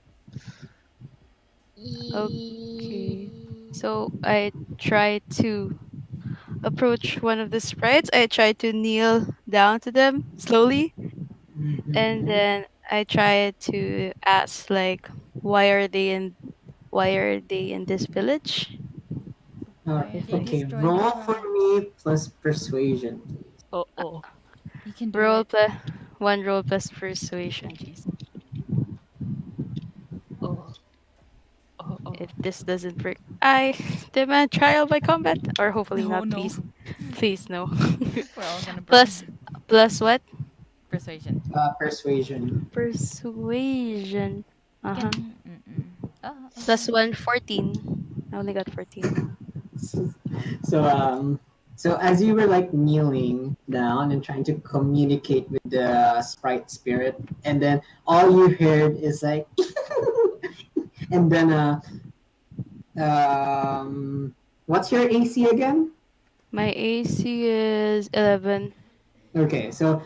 Okay. So I try to approach one of the sprites. I try to kneel down to them slowly, and Mhm. then I try to ask like, why are they in this village? All Why are right. they Like Okay. destroying the Roll for crop? me plus persuasion, please. Oh oh You can do roll it. plus one roll plus persuasion. Jeez. oh oh If oh. this doesn't work, I demand trial by combat, or hopefully Oh not. no. Please, please no. We're all gonna plus burn. plus what? Persuasion. Persuasion. Persuasion. You Uh huh. can. Mm-mm. Oh, Plus okay. one 14. I only got 14. so so as you were like kneeling down and trying to communicate with the sprite spirit, and then all you heard is like, and then what's your AC again? My AC is 11. Okay, so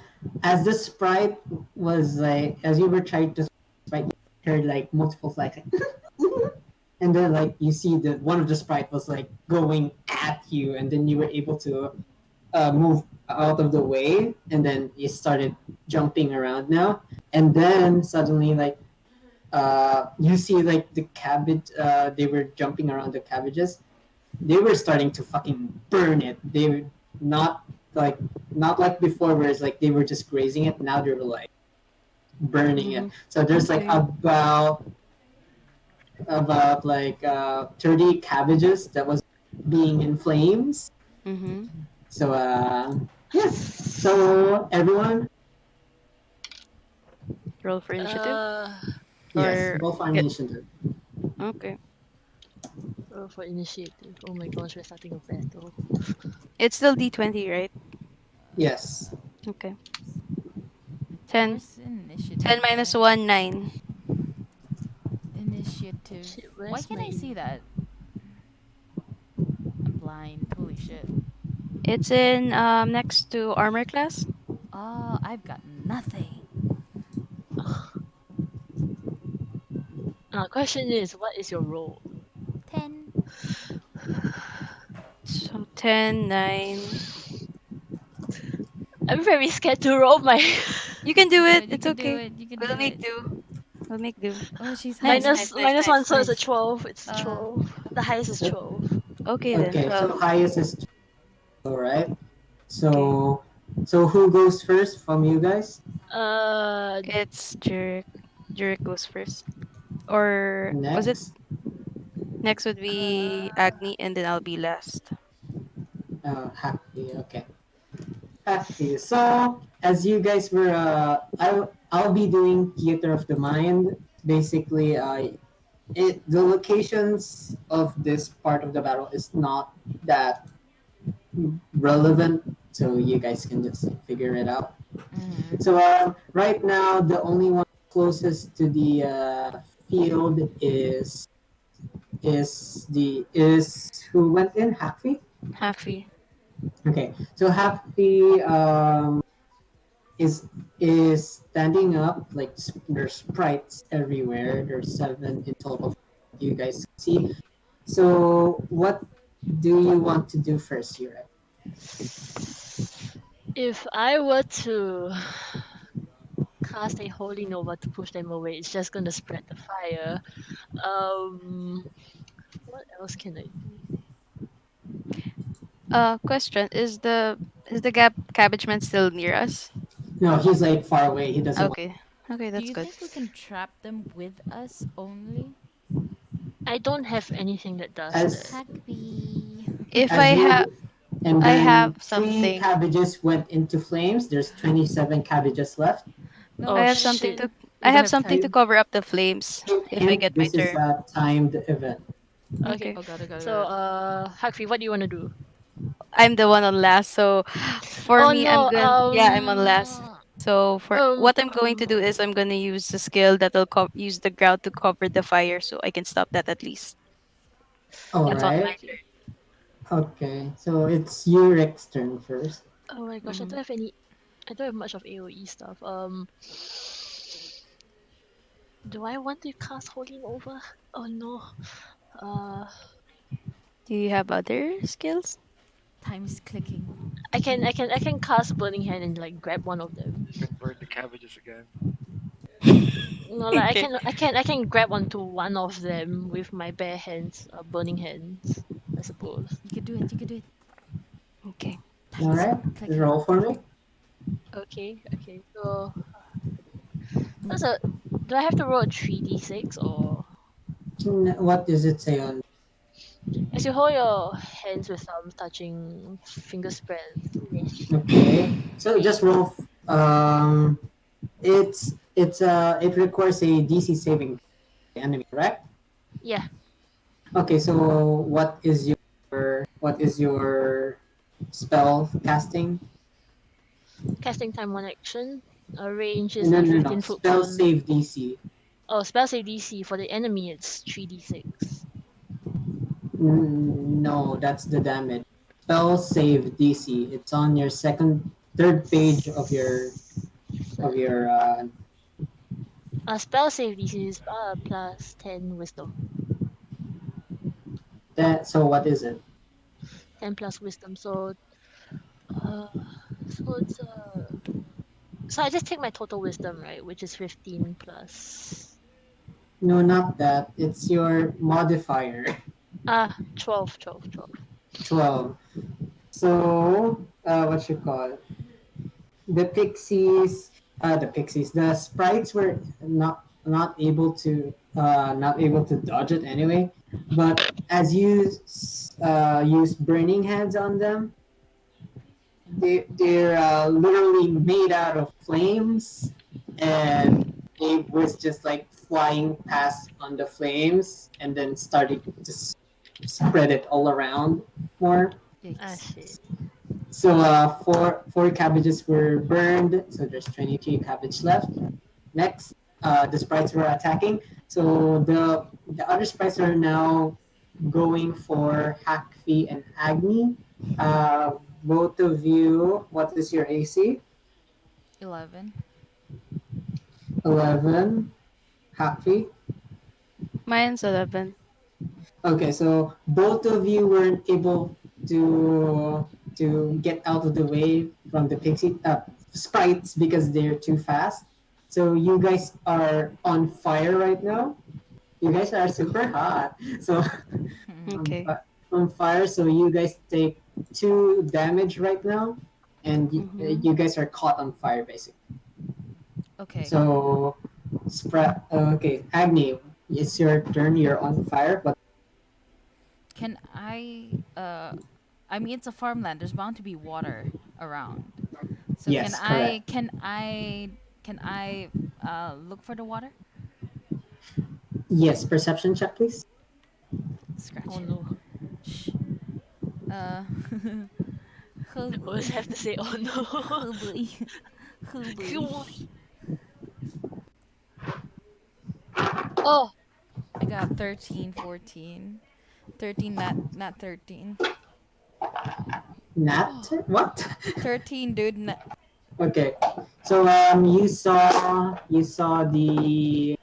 as the sprite was like, as you were trying to sprite, you heard like multiple flags, like, and then like you see that one of the sprite was like going at you, and then you were able to move out of the way, and then you started jumping around now, and then suddenly like you see like the cabbage, they were jumping around the cabbages, they were starting to fucking burn it. They were not like not like before where it's like they were just grazing it, now they're like burning it. Mm-hmm. So there's like Okay. about like 30 cabbages that was being in flames. Mm-hmm. So yeah, so everyone, Roll for initiative? Uh. yes, Or roll for get. initiative. Okay. Oh, for initiative. Oh my gosh, we're starting a battle. It's still D20, right? Yes. Okay. 10. Where's initiative 10 minus at? 1, 9. Initiative. Shit, Why where's can't my I see in? that? I'm blind. Holy shit. It's in next to armor class. Oh, I've got nothing. Question is, what is your role? 10. So 10, 9. I'm very scared to roll my You can do No, it. you It's can do okay. it. You can We'll do make it. do. We'll make do. Oh, she's Nice, hiding. minus nice, nice, minus nice, one, so it's a nice. 12. It's Uh, 12. The highest is So 12. Okay then, okay, so 12. highest is 2, all right. Okay. So who goes first from you guys? Uh, It's Jurek. Jurek goes first. Or was it Next, next would be Agni and then I'll be last. Hak Phi, okay. Hak Phi. So as you guys were, I'll be doing theater of the mind. Basically, the locations of this part of the battle is not that relevant, so you guys can just figure it out. mm-hmm. So right now, the only one closest to the field is who went in, Hak Phi. Happy. Okay, so Happy is is standing up. Like there's sprites everywhere. There's seven in total. You guys see. So what do you want to do first, Jurek? If I were to cast a holy nova to push them away, it's just gonna spread the fire. What else can I do? Question: is the cabbage man still near us? No, he's like far away. He doesn't want. Okay. Okay, Do that's you good. think we can trap them with us only? I don't have anything that does that. As Hak Phi. If as I have, you and I have then three something. cabbages went into flames. There's 27 cabbages left. No, I Oh have I don't something shit. to. think I we don't have have something time. to cover up the flames Hint, if I hint. get my This is turn. a timed event. Okay. Okay. Oh god, oh god, oh So god. Hakfi, what do you wanna do? I'm the one on last, so for Oh me, no, yeah, I'm on last. So for um what I'm going to do is I'm gonna use the skill that'll use the ground to cover the fire, so I can stop that at least. All That's on right. my okay. Okay. So it's Yurek's turn first. Oh my gosh, turn. I don't have much of AoE stuff. Do I want to cast Holy Nova? Oh no. Uh Do you have other skills? Time is clicking. I can cast Burning Hand and like grab one of them. You can burn the cabbages again. No, like Okay. I can grab onto one of them with my bare hands, burning hands, I suppose. You could do it, you could do it. Okay. Time All is right. Just clicking. roll for me. Okay, okay. So that's a do I have to roll a 3d6 or What does it say on? as you hold your hands with thumbs touching finger spreads, Okay. So three just roll. It requires a DC saving enemy, correct? yeah, Okay. So what is your spell casting? casting time one action. Range is No, a no, no. 15-foot Spell cone. save DC. Oh, spell save DC for the enemy it's 3d6. No, that's the damage. Spell save DC. It's on your third page of your of So, your. spell save DC is plus 10 wisdom. That. So what is it? 10 plus wisdom. Uh, so it's so I just take my total wisdom, right, which is 15 plus No, not that. It's your modifier. 12, 12, 12. 12. So, what you call it? The sprites were not able to dodge it anyway. But as you use burning hands on them, they're literally made out of flames, and it was just like flying past on the flames, and then starting to spread it all around more. Ah, Yikes. shit. So four cabbages were burned. So there's 23 cabbage left. Next, the sprites were attacking. So the other sprites are now going for Hak Phi and Agni. Both of you, what is your AC? 11. 11. Hak Phi. Mine's 11. Okay, so both of you weren't able to get out of the way from the pixie sprites because they're too fast. So you guys are on fire right now. You guys are super hot. So on, Okay. on fire. So you guys take 2 damage right now, and Mm-hmm. you guys are caught on fire basically. Okay. So, okay, Agni, it's your turn. You're on fire, but Can I mean it's a farmland. There's bound to be water around. So yes, correct. can I look for the water? Yes, perception check, please. Scratch Oh it. no. Shh. Uh oh I always boy. have to say, oh no. Oh boy. Oh boy. Oh, I got 13, 14. 13 not 13. Nat? What? 13, dude. Okay. So you saw the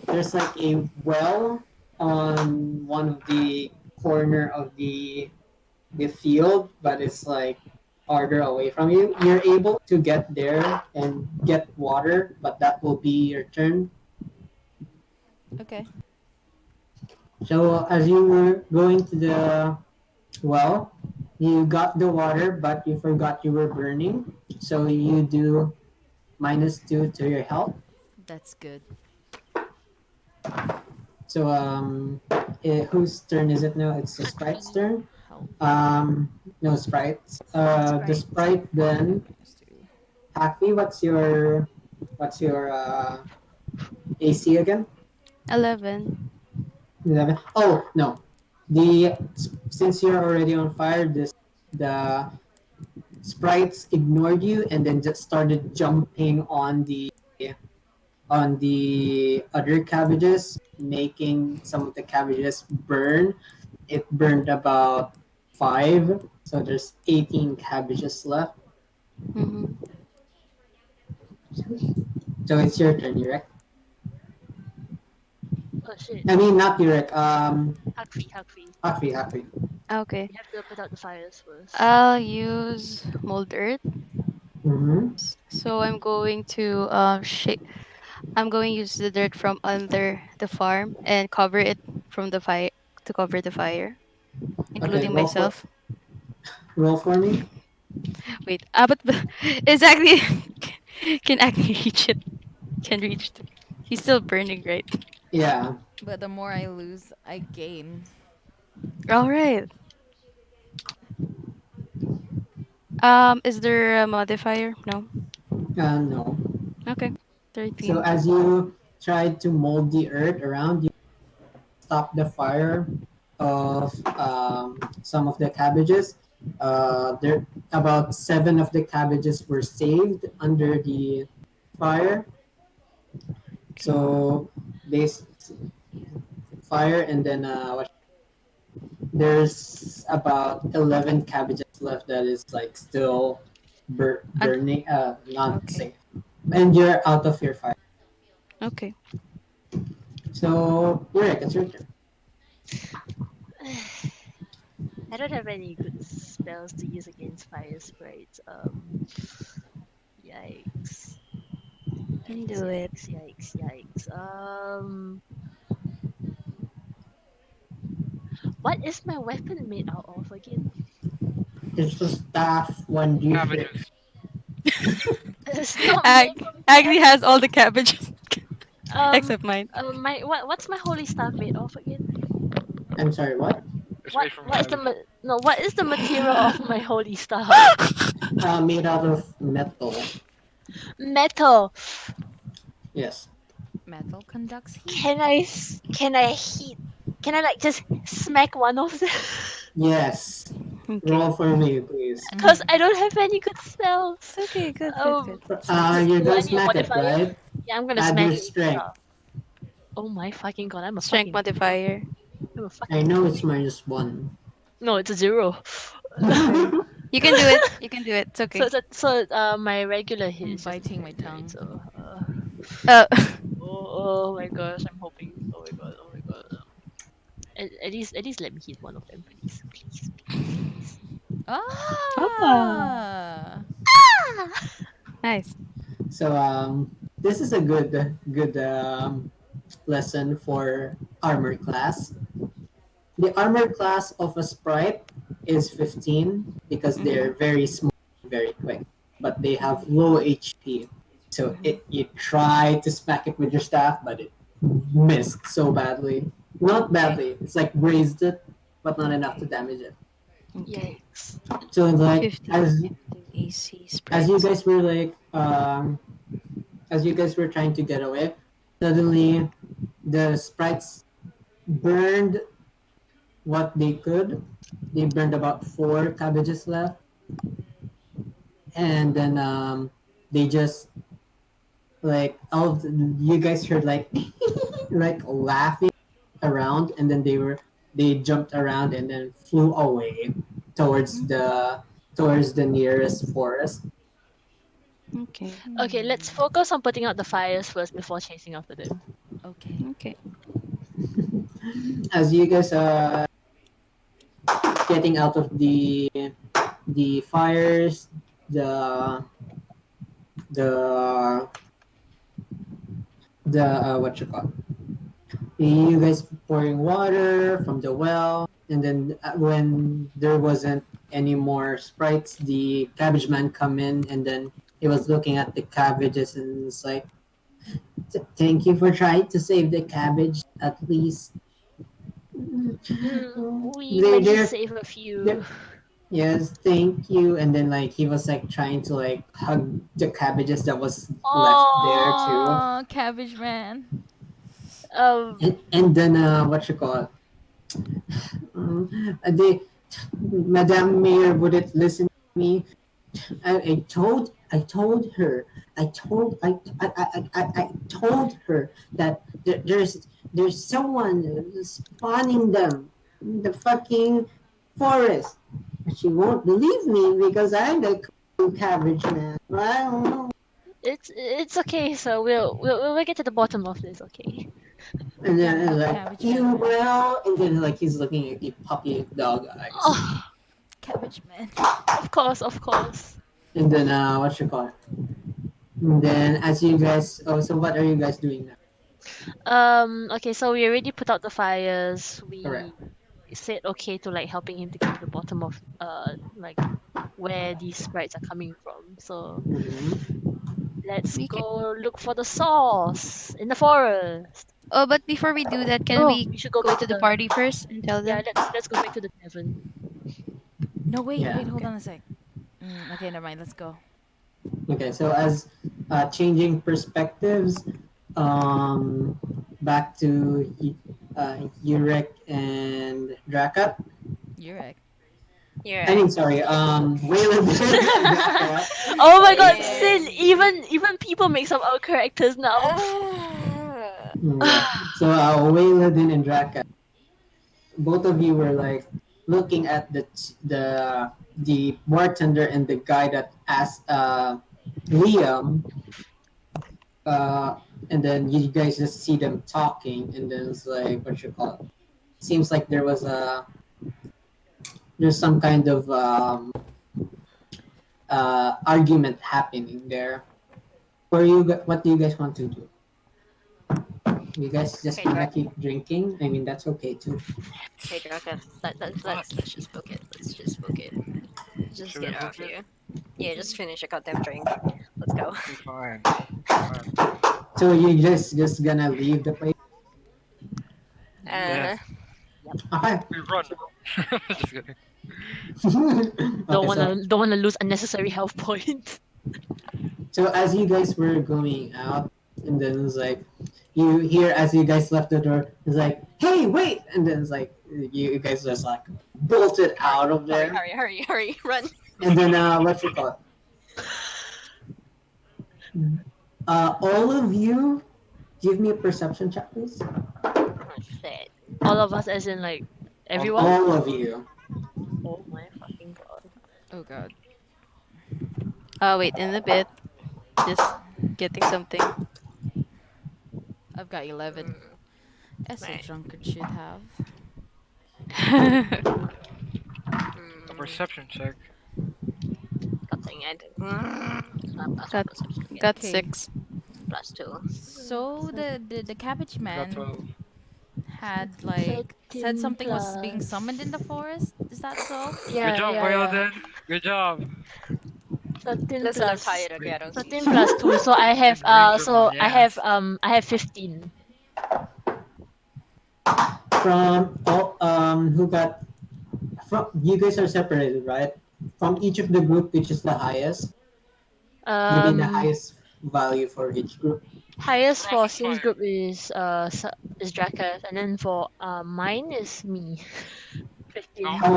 there's like a well on one of the corner of the field, but it's like farther away from you. You're able to get there and get water, but that will be your turn. Okay. So as you were going to the well, you got the water, but you forgot you were burning. So you do -2 to your health. That's good. So whose turn is it now? It's the Hak sprite's Phi. turn. Help. No sprites. The Sprite. sprite then. -2. Hak Phi, what's your AC again? 11. 11. Oh no, the since you're already on fire, the sprites ignored you and then just started jumping on the other cabbages, making some of the cabbages burn. It burned about 5, so there's 18 cabbages left. Mm-hmm. So it's your turn, Jurek. Oh shit. I mean, not Jurek. Hak Phi, Hak Phi. Hafi, Hafi. Okay. We have to put out the fires first. I'll use mold earth. Mm-hmm. So I'm going to I'm going to use the dirt from under the farm and cover it from the fire to cover the fire, Okay, including myself. roll for me. Wait, but exactly. Can actually reach it? Can reach. He's still burning, right? Yeah. But the more I lose, I gain. All right. Is there a modifier? No. No. Okay. So 13. as you tried to mold the earth around you, stop the fire of some of the cabbages. There about 7 of the cabbages were saved under the fire. Okay. So they fire and then there's about 11 cabbages left that is like still And burning, not okay. safe. And you're out of your fire. Okay. So, Yurek, it's your turn. I don't have any good spells to use against fire sprites. Yikes. Can Yikes, do it. yikes, yikes, yikes. What is my weapon made out of again? It's the staff 1d6. Cabbages. It's not made from Agni has all the cabbages um except mine. what's my holy staff made of again? I'm sorry, what? It's What made from what is the wood. no, what is the material of my holy staff? Made out of metal. Metal. Yes. Metal conducts heat. Can I heat? Can I like just smack one of them? Yes. Okay. Roll for me, please. Because I don't have any good spells. It's okay. Good. Good. Good. You're Do I gonna need a smack it, modifier? right? Yeah, I'm gonna Add smack your it with strength. stuff. Oh my fucking god, Strength modifier. I'm a I fucking know it's druid. -1. No, it's a 0. Okay. You can do it. You can do it. It's okay. My regular hit I'm is just biting my 9, right? tongue. So Uh, oh my gosh, I'm hoping. Oh my god, oh my god. At least let me hit one of them, please, please, please, please. ah, Ah! nice. So this is a good lesson for armor class. The armor class of a sprite is 15 because Mm-hmm. they're very small, very quick, but they have low HP. So Mm-hmm. you try to smack it with your staff, but it missed so badly. Not Okay. badly. It's like grazed it, but not enough to Okay. damage it. Okay. Yikes. So it's like 15 effective AC as you sprites. guys were like as you guys were trying to get away, suddenly the sprites burned what they could. They burned about 4 cabbages left, and then they just like you guys heard like like laughing around, and then they jumped around and then flew away. towards the nearest forest. Okay. Okay, let's focus on putting out the fires first before chasing after them. Okay. Okay. As you guys are getting out of the fires, the the what you call, you guys pouring water from the well, and then when there wasn't any more sprites, the cabbage man come in, and then he was looking at the cabbages and it's like, Thank you for trying to save the cabbage at least." We They're managed to there. save a few. They're, yes, thank you. And then like he was like trying to like hug the cabbages that was left there too. Oh, Cabbage Man. Um, And then what you call it? They Madame Mayor wouldn't listen to me. I told her. I told her that there's someone spawning them in the fucking forest. But she won't believe me because I'm the cool cabbage man. I don't know. it's okay. So we'll get to the bottom of this. Okay. And then Gonna it's help like, Cabbage you Man. will. And then like he's looking at the puppy dog eyes. Oh, Cabbage Man. of course, of course. And then what you call it? And then as you guys, oh, so what are you guys doing now? Okay, so we already put out the fires. Correct. We said okay to like helping him to get to the bottom of like where these sprites are coming from. So Mm-hmm. let's We can. go look for the source in the forest. Oh, but before we do that, can Oh, we we should go go back to to the the party first and tell yeah. them? Let's go back to the tavern. No, wait, Yeah. wait, hold Okay. on a sec. Okay, never mind. Let's go. Okay, so as changing perspectives, back to Jurrek and Drakath. Jurrek. You're I right. mean, sorry, Wayladine and Drakath. Oh my God, Sorry. Sin! Even people make some out characters now. Yeah. So Wayladine and Drakath, both of you were like looking at the bartender and the guy that asked Liam, uh, and then you guys just see them talking, and then it's like what you call it. Seems like there's some kind of argument happening there. What do you guys want to do? You guys just Hey, wanna Drak. keep drinking? I mean, that's okay too. Hey, Drakath. What? Let's just book it. Let's just book it. Just Should we get out book of it? here. Yeah, just finish a goddamn drink. Let's go. Okay, fine. Fine. So you just gonna leave the place? Uh, Yes. Okay. We run. Just kidding. Don't Okay, so wanna lose unnecessary health points. so as you guys were going out, and then it's like you hear as you guys left the door, it's like, "Hey, wait!" And then it's like you guys just like bolted hurry, out of there, hurry, run. and then what you call it? All of you, give me a perception check, please. Oh shit. All of us, as in like everyone. All of you. Oh my fucking God. Oh god. Wait, in a bit. Just getting something. I've got 11. As a Right. drunkard should have. A perception check. Something I did. Plus one got perception again. got Okay. 6. Plus two. So the cabbage I got man 12. had like said 13 something was being summoned in plus. the forest. Is that so? Good Yeah, job, yeah, yeah. Wayladine. Good job. 13 Listen, I'm plus tired. Okay, I don't see 13 shit. plus 2. So I have Fucking ranger, yes. I have 15. From all who got from you guys are separated, right? From each of the group, which is the highest? Give me the Um highest value for each group. highest For us, for it's Sin's fire. group is Drakath, and then for mine is me. 15. No, How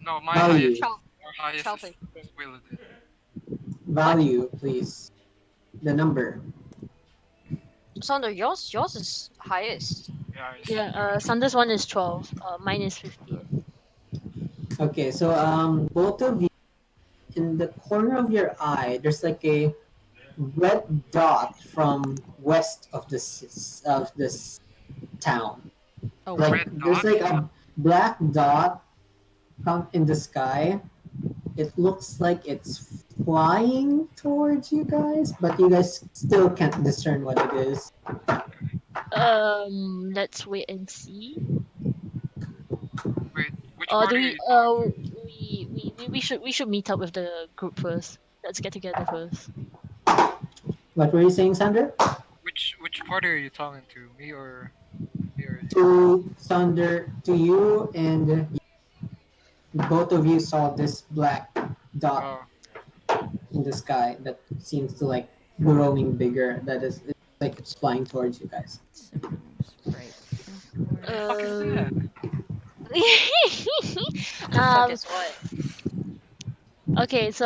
no, my value? highest, 12, our highest 12 is and 15. Wayladine. Value, please. The number. Sander, yours is highest. Yeah, Yeah, Sanders one is 12. Mine is 15. Okay, so both of you, in the corner of your eye, there's like a red dot from west of this town. Oh, Like what? Red there's dot? like a black dot come in the sky. It looks like it's flying towards you guys, but you guys still can't discern what it is. Let's wait and see. Wait, which Or do party are we you talking to? we should meet up with the group first. Let's get together first. What were you saying, Sandra? Which party are you talking to? Me or you? To Thunder, to you, and both of you saw this black dot Oh, in the sky that seems to like growing bigger. That is it's like it's flying towards you guys. Seems right in what the corner. fuck is that? Um. The fuck um. is what? Okay. So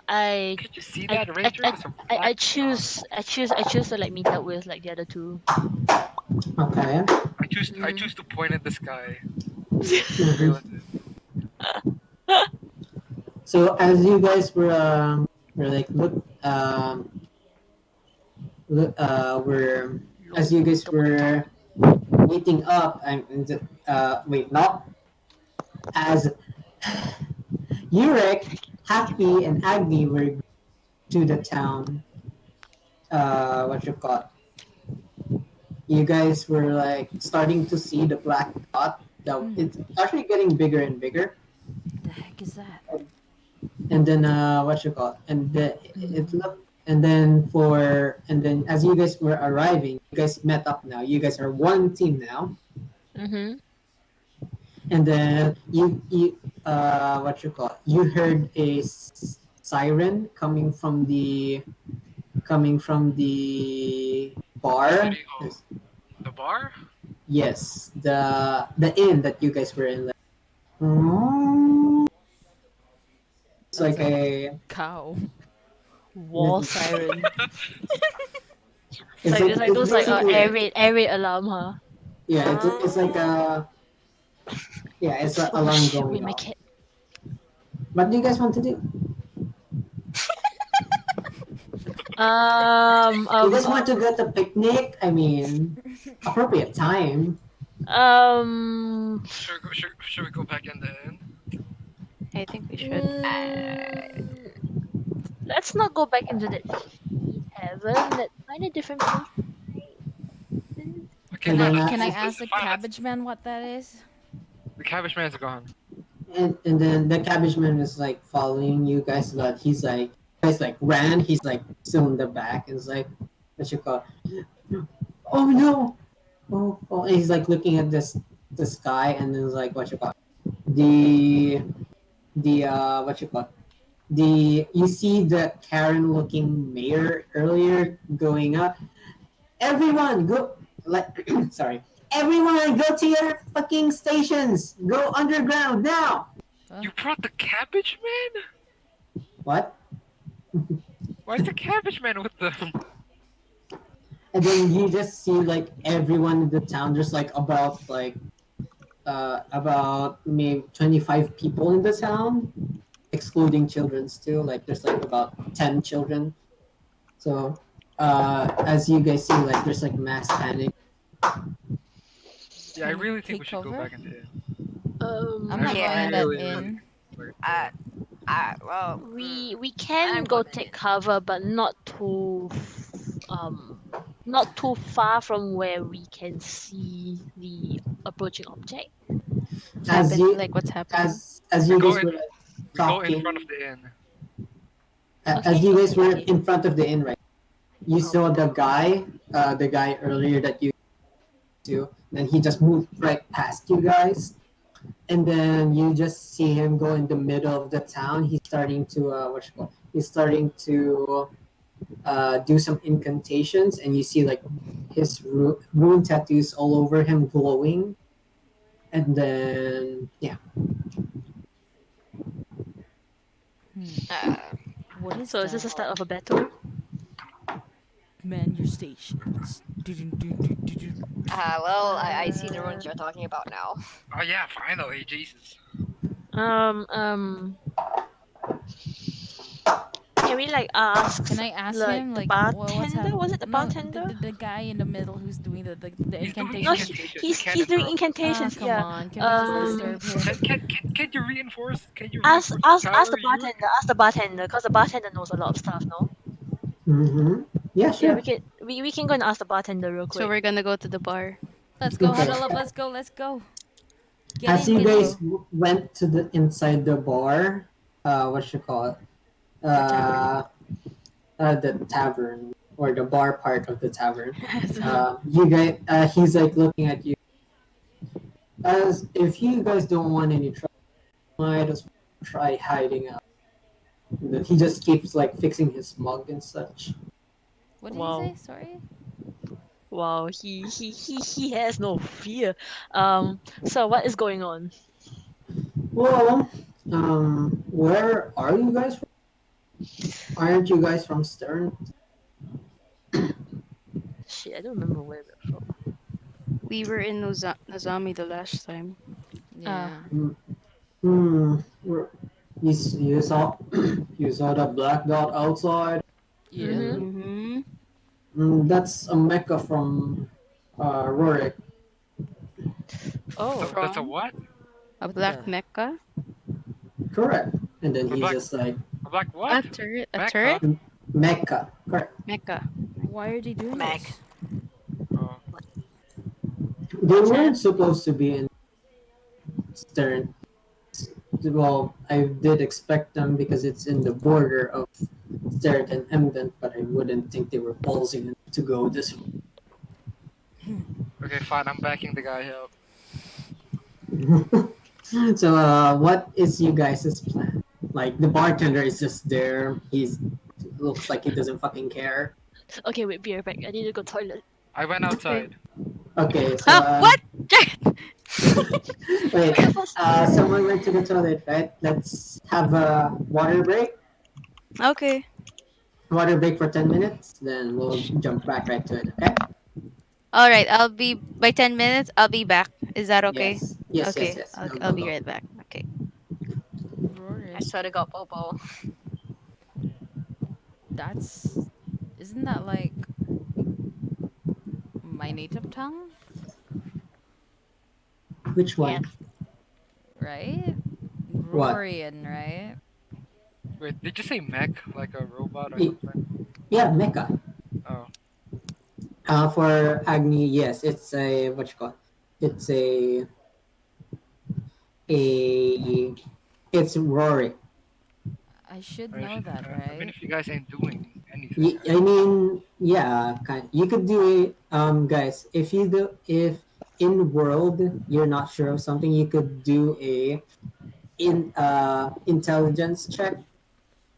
Can you see I that, I Ranger? I There's a I black I dot. choose to like meet up with like the other two. Okay. I Mm. choose to point at the sky and reveal Mhm. it. So as you guys were like were as you guys were meeting up and wait not as Jurrek, Hak Phi, and Agni were to the town. What you call? You guys were like starting to see the black dot. That Hmm. it's actually getting bigger and bigger. The heck is that? And then what you call? It Mm. looked. And then as you guys were arriving, you guys met up now. You guys are one team now. Mhm. And then you what you call? You heard a siren coming from the bar. City Hall. The bar? Yes, the inn that you guys were in. Like, "Mm." It's That's like a a cow. War siren. it's Like like it's like it's those like basically air raid alarm, huh? yeah it's like Oh. a yeah it's an Oh alarm shoot! going Wait, my off. cat. What do you guys want to do? Um. You Um. guys want to go to picnic? I mean, appropriate time. Um. Should we go back in the inn? I think we should. mm, let's not go back into that heaven. Let's find a different place. Okay, And fine. then Can I Let's ask the fine. Let's. cabbage man what that is? The cabbage man's gone. and then the cabbage man is like following you guys, but he's like you guys like ran. He's like still in the back. And it's like what you call? Oh no! Oh, and he's like looking at the sky, and then it's like what you call the what you call you see the Karen looking mayor earlier going up. Everyone go like sorry. Everyone go to your fucking stations. Go underground now. You brought the cabbage man? What? Why is the cabbage man with them? And then you just see like everyone in the town. There's like about maybe 25 people in the town, excluding children's too. Like there's like about 10 children. So as you guys see, like there's like mass panic. Yeah, I Can we really think we take should go cover? back in the inn. I'm I not going in Yeah. that really inn. like Uh, well. We can I'm go good. take cover, but not too far from where we can see the approaching object. As you What's happening? as we you go guys in. were like, We go in front of talking, the inn. as Okay, you guys okay, were okay. in front of the inn, right? You Oh. saw the guy earlier that you to, then he just moved right past you guys, and then you just see him go in the middle of the town. He's starting to what you call? He's starting to do some incantations, and you see like his rune tattoos all over him glowing, and then yeah, Hmm. Uh, What is So is this the that? start of a battle? Man your stations. well, I see the runes Uh, you're talking about now. Oh yeah, finally, Jesus. Um, um, can we like ask Can I ask like him the like what's bartender? happening? Was it the No, bartender? the guy in the middle who's doing the He's doing No, incantation. incantation. He can't he's doing interrupt. Ah, incantations. come Yeah. on. Can we just Um, disturb him? Can you reinforce? Can you reinforce his ask power, the Yuri? bartender. Ask the bartender, cause the bartender knows a lot of stuff. No. Mm-hmm. Yeah, Yeah, sure. we can go and ask the bartender real So quick. we're gonna go to the bar. Let's go, Okay. huddle up. Let's go. Let's go. Get As in. you Get guys in. Go. went to the inside the bar, what you call it? The tavern. Uh, the tavern or the bar part of the tavern. So, You guys, he's like looking at you. As if you guys don't want any trouble, might as well try hiding out. He just keeps like fixing his mug and such. What did he say? Wow. Sorry. Wow, he has no fear. So what is going on? Well, where are you guys from? Aren't you guys from Stern? Shit, I don't remember where we're from. we were in Nozami the last time. Yeah. Hmm. You saw you saw that black dot outside. Yeah. Mm-hmm. Mm-hmm. That's a mecha from Rorik. Oh. That's a From what? a What black the? mecha. Correct. And then A he's black just like a black what? A turret. A Mecca? turret. mecha. Correct. Mecha. Why are they doing Meg. this? Oh, They Ten? weren't supposed to be in Stern. Well, I did expect them because it's in the border of Stern and Emden, but I wouldn't think they were ballsy enough to go this okay, fine. I'm backing the guy up. way. So, what is you guys' plan? Like, the bartender is just there. He's looks like he doesn't fucking care. Okay, wait, be right back. I need to go toilet. I went Okay. outside. Okay, so, Huh? What? wait. Where was Someone went to the toilet, right? Let's have a water break. Okay. Water break for 10 minutes, then we'll jump back right to it, okay? All right. I'll be by 10 minutes. I'll be back. Is that okay? Yes. Yes, yes, Okay. yes. I'll Go, I'll go, be go. right back. Okay. I Rorik. swear to God, Popo. That's. Isn't that like my native tongue? Which Yeah. one? Right? What? Rorian, right? Wait, did you say mech? Like a robot or Y- something? Yeah, mecha. Oh. For Agni, yes, it's a, what you call it? It's a, it's Rory. I should I mean, know that, right? if you guys ain't doing anything, I mean, yeah, kind. You could do it, guys. If in world you're not sure of something, you could do a intelligence check.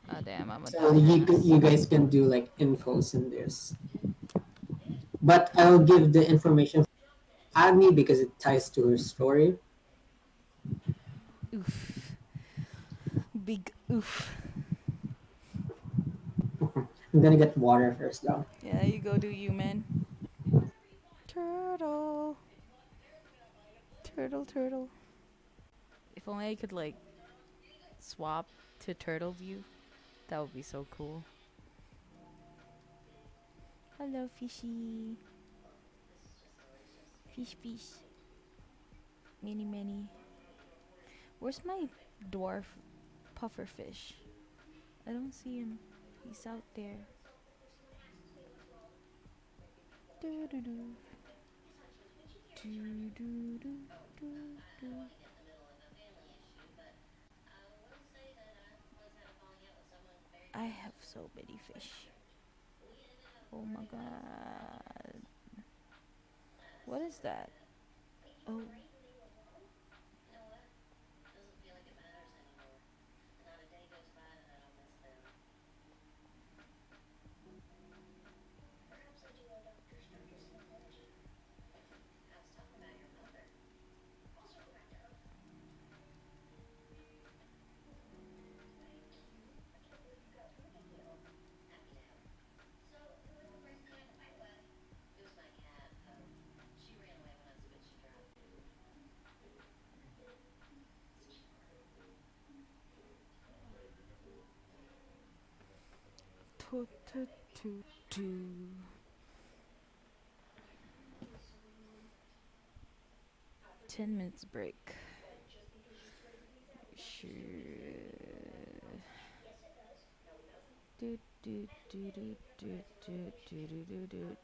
Oh damn, I'm a So you dumbass. guys can do like infos in this. But I'll give the information for Agni because it ties to her story. Oof. Big oof. I'm gonna get water first though. Yeah, you go do you, man. Turtle. Turtle, turtle. If only I could like swap to turtle view. That would be so cool. Hello, fishy. Fish, fish. Many, many. Where's my dwarf puffer fish? I don't see him. He's out there. Do do do. Do do do do do. I have so many fish. Oh my god. What is that? Oh. Two. 10 minutes break. Sure. Do do do do do do do do do do.